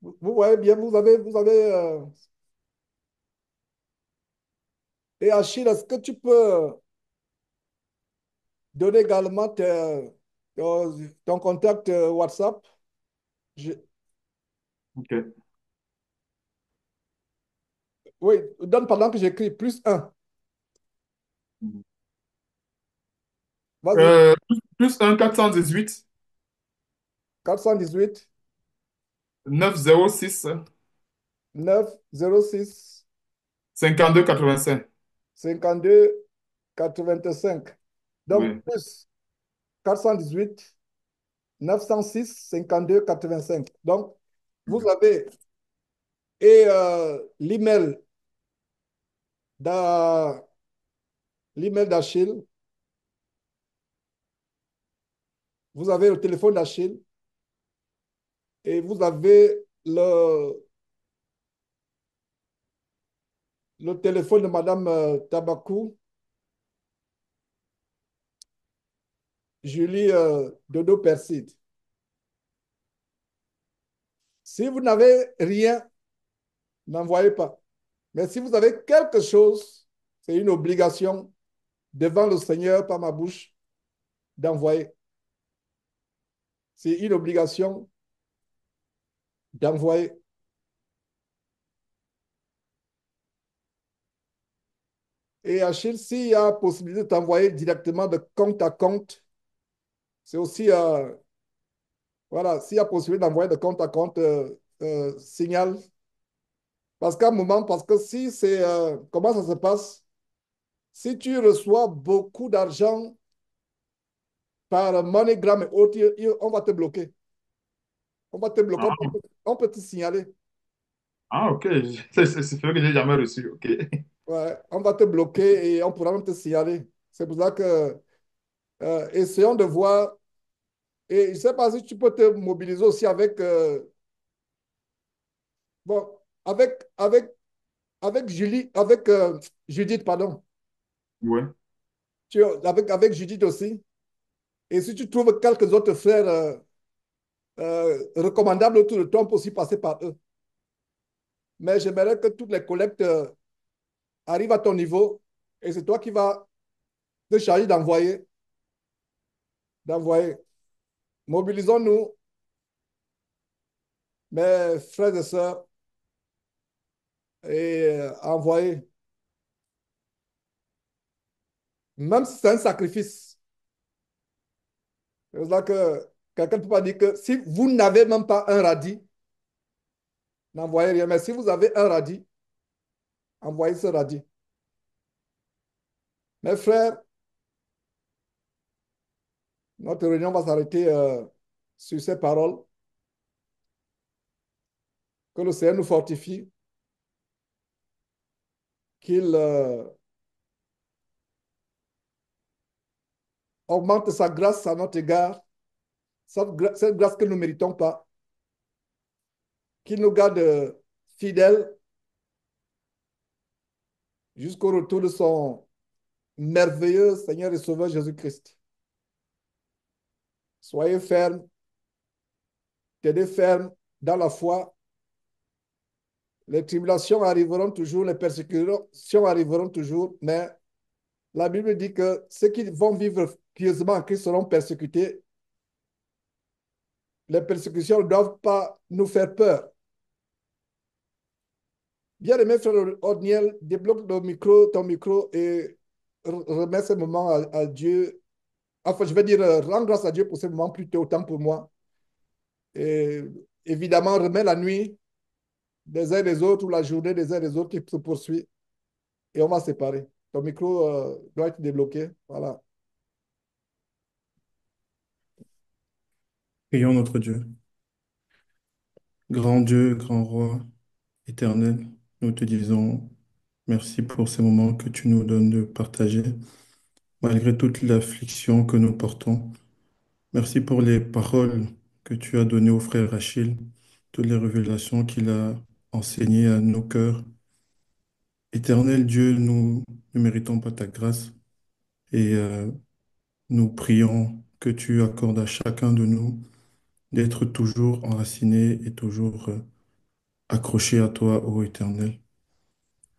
Vous voyez bien, et Achille, est-ce que tu peux donner également ton contact WhatsApp? Je- OK. Oui, donne pendant que j'écris. +1. Vas-y. Plus 1 418 418 906 906 52 85. 52 85. Donc, Oui. plus 418 906 52 85. Donc, vous avez et d'A- l'email d'Achille, vous avez le téléphone d'Achille et vous avez le téléphone de Madame Tabakou, Julie Dodo Perside. Si vous n'avez rien, n'envoyez pas. Mais si vous avez quelque chose, c'est une obligation devant le Seigneur par ma bouche d'envoyer. C'est une obligation d'envoyer. Et Achille, s'il y a possibilité d'envoyer directement de compte à compte, c'est aussi, voilà, s'il y a possibilité d'envoyer de compte à compte, signal. Parce qu'à un moment, parce que si c'est, comment ça se passe? Si tu reçois beaucoup d'argent par MoneyGram et autres, on va te bloquer. On va te bloquer, Ah, on peut te signaler. ah, OK. C'est vrai que j'ai jamais reçu. OK. Ouais, on va te bloquer et on pourra même te signaler. C'est pour ça que essayons de voir. Et je ne sais pas si tu peux te mobiliser aussi avec, bon, avec, avec, avec Julie, avec Judith, pardon. Oui. Avec Judith aussi. Et si tu trouves quelques autres frères recommandables autour de toi, on peut aussi passer par eux. Mais j'aimerais que toutes les collectes arrivent à ton niveau et c'est toi qui vas te charger d'envoyer. D'envoyer. Mobilisons-nous, mes frères et sœurs, et envoyer. Même si c'est un sacrifice. C'est pour ça que quelqu'un ne peut pas dire que si vous n'avez même pas un radis, n'envoyez rien. Mais si vous avez un radis, envoyez ce radis. Mes frères, notre réunion va s'arrêter sur ces paroles. Que le Seigneur nous fortifie, qu'il augmente sa grâce à notre égard, cette grâce que nous ne méritons pas, qu'il nous garde fidèles jusqu'au retour de son merveilleux Seigneur et Sauveur Jésus-Christ. Soyez fermes, tenez fermes dans la foi. Les tribulations arriveront toujours, les persécutions arriveront toujours, mais la Bible dit que ceux qui vont vivre pieusement en Christ seront persécutés. Les persécutions ne doivent pas nous faire peur. Bien-aimé frère Odniel, débloque ton micro et remets ce moment à Dieu. Enfin, je vais dire, rends grâce à Dieu pour ce moment plutôt, autant pour moi. Et évidemment, remets la nuit des uns et des autres ou la journée des uns et des autres qui se poursuit et on va se séparer. Ton micro doit être débloqué. Voilà. Prions notre Dieu. Grand Dieu, grand roi, éternel, nous te disons merci pour ces moments que tu nous donnes de partager, malgré toute l'affliction que nous portons. Merci pour les paroles que tu as données au frère Achille, toutes les révélations qu'il a enseignées à nos cœurs. Éternel Dieu, nous ne méritons pas ta grâce et nous prions que tu accordes à chacun de nous d'être toujours enraciné et toujours accroché à toi, ô Éternel.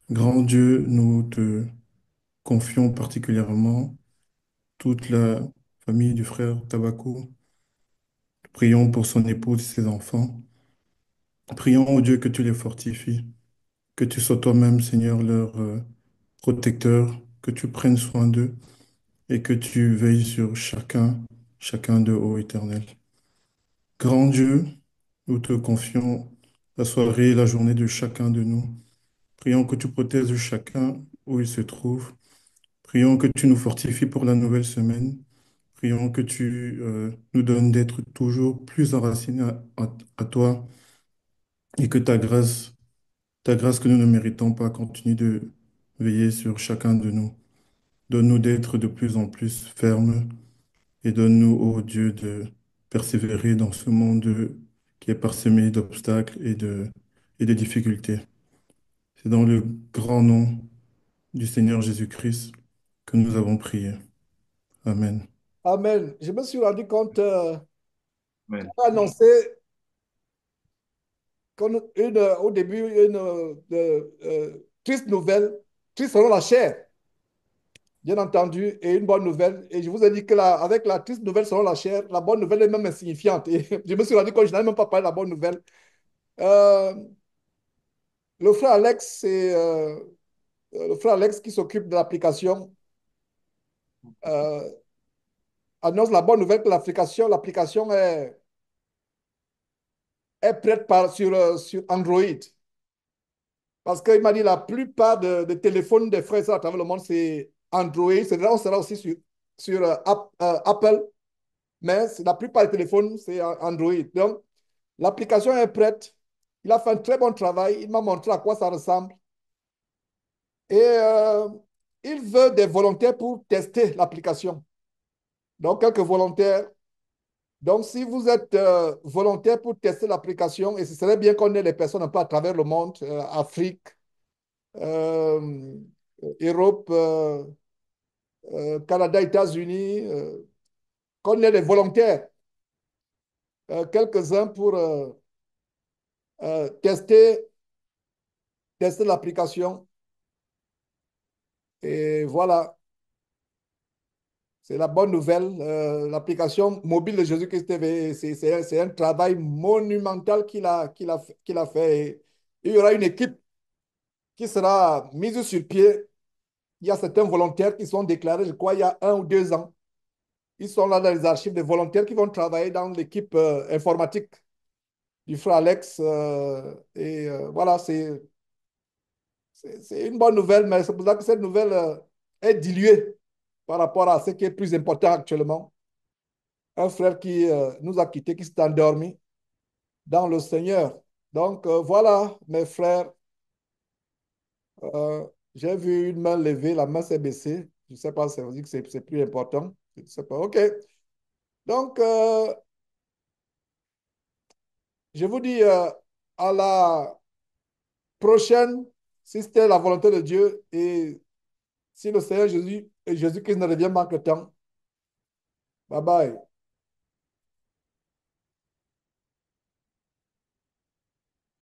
Grand Dieu, nous te confions particulièrement toute la famille du frère Tabakou. Prions pour son épouse et ses enfants. Prions, ô Dieu, que tu les fortifies, que tu sois toi-même, Seigneur, leur protecteur, que tu prennes soin d'eux et que tu veilles sur chacun d'eux, ô Éternel. Grand Dieu, nous te confions la soirée et la journée de chacun de nous. Prions que tu protèges chacun où il se trouve. Prions que tu nous fortifies pour la nouvelle semaine. Prions que tu nous donnes d'être toujours plus enracinés à toi et que ta grâce que nous ne méritons pas, continue de veiller sur chacun de nous. Donne-nous d'être de plus en plus fermes et donne-nous, ô Dieu, de persévérer dans ce monde qui est parsemé d'obstacles et de difficultés. C'est dans le grand nom du Seigneur Jésus-Christ que nous avons prié. Amen. Amen. Je me suis rendu compte qu'on Amen. a annoncé au début une triste nouvelle, triste selon la chair, bien entendu, et une bonne nouvelle. Et je vous ai dit que avec la triste nouvelle selon la chair, la bonne nouvelle est même insignifiante. Et je me suis rendu compte que je n'avais même pas parlé de la bonne nouvelle. Euh, le frère Alex, c'est le frère Alex qui s'occupe de l'application, euh, annonce la bonne nouvelle que l'application est prête sur Android. Parce qu'il m'a dit la plupart des téléphones des frères à travers le monde, c'est Android. On sera aussi sur Apple, mais la plupart des téléphones, c'est Android. Donc, l'application est prête. Il a fait un très bon travail. Il m'a montré à quoi ça ressemble. Et il veut des volontaires pour tester l'application. Donc, quelques volontaires. Donc, si vous êtes volontaire pour tester l'application, et ce serait bien qu'on ait les personnes un peu à travers le monde, Afrique, euh, Europe, Canada, États-Unis, qu'on ait des volontaires, quelques-uns pour tester l'application. Et voilà, c'est la bonne nouvelle. L'application mobile de Jésus-Christ TV, c'est un travail monumental qu'il a fait. Et il y aura une équipe qui sera mise sur pied. Il y a certains volontaires qui sont déclarés, je crois, il y a 1 ou 2 ans. Ils sont là dans les archives des volontaires qui vont travailler dans l'équipe informatique du frère Alex. Et voilà, c'est une bonne nouvelle, mais c'est pour ça que cette nouvelle est diluée par rapport à ce qui est plus important actuellement. Un frère qui nous a quittés, qui s'est endormi dans le Seigneur. Donc voilà, mes frères, euh, j'ai vu une main levée, la main s'est baissée. Je ne sais pas, ça veut dire que c'est plus important. Je ne sais pas. OK. Donc, je vous dis à la prochaine, si c'était la volonté de Dieu et si le Seigneur Jésus-Christ ne revient pas que temps. Bye bye.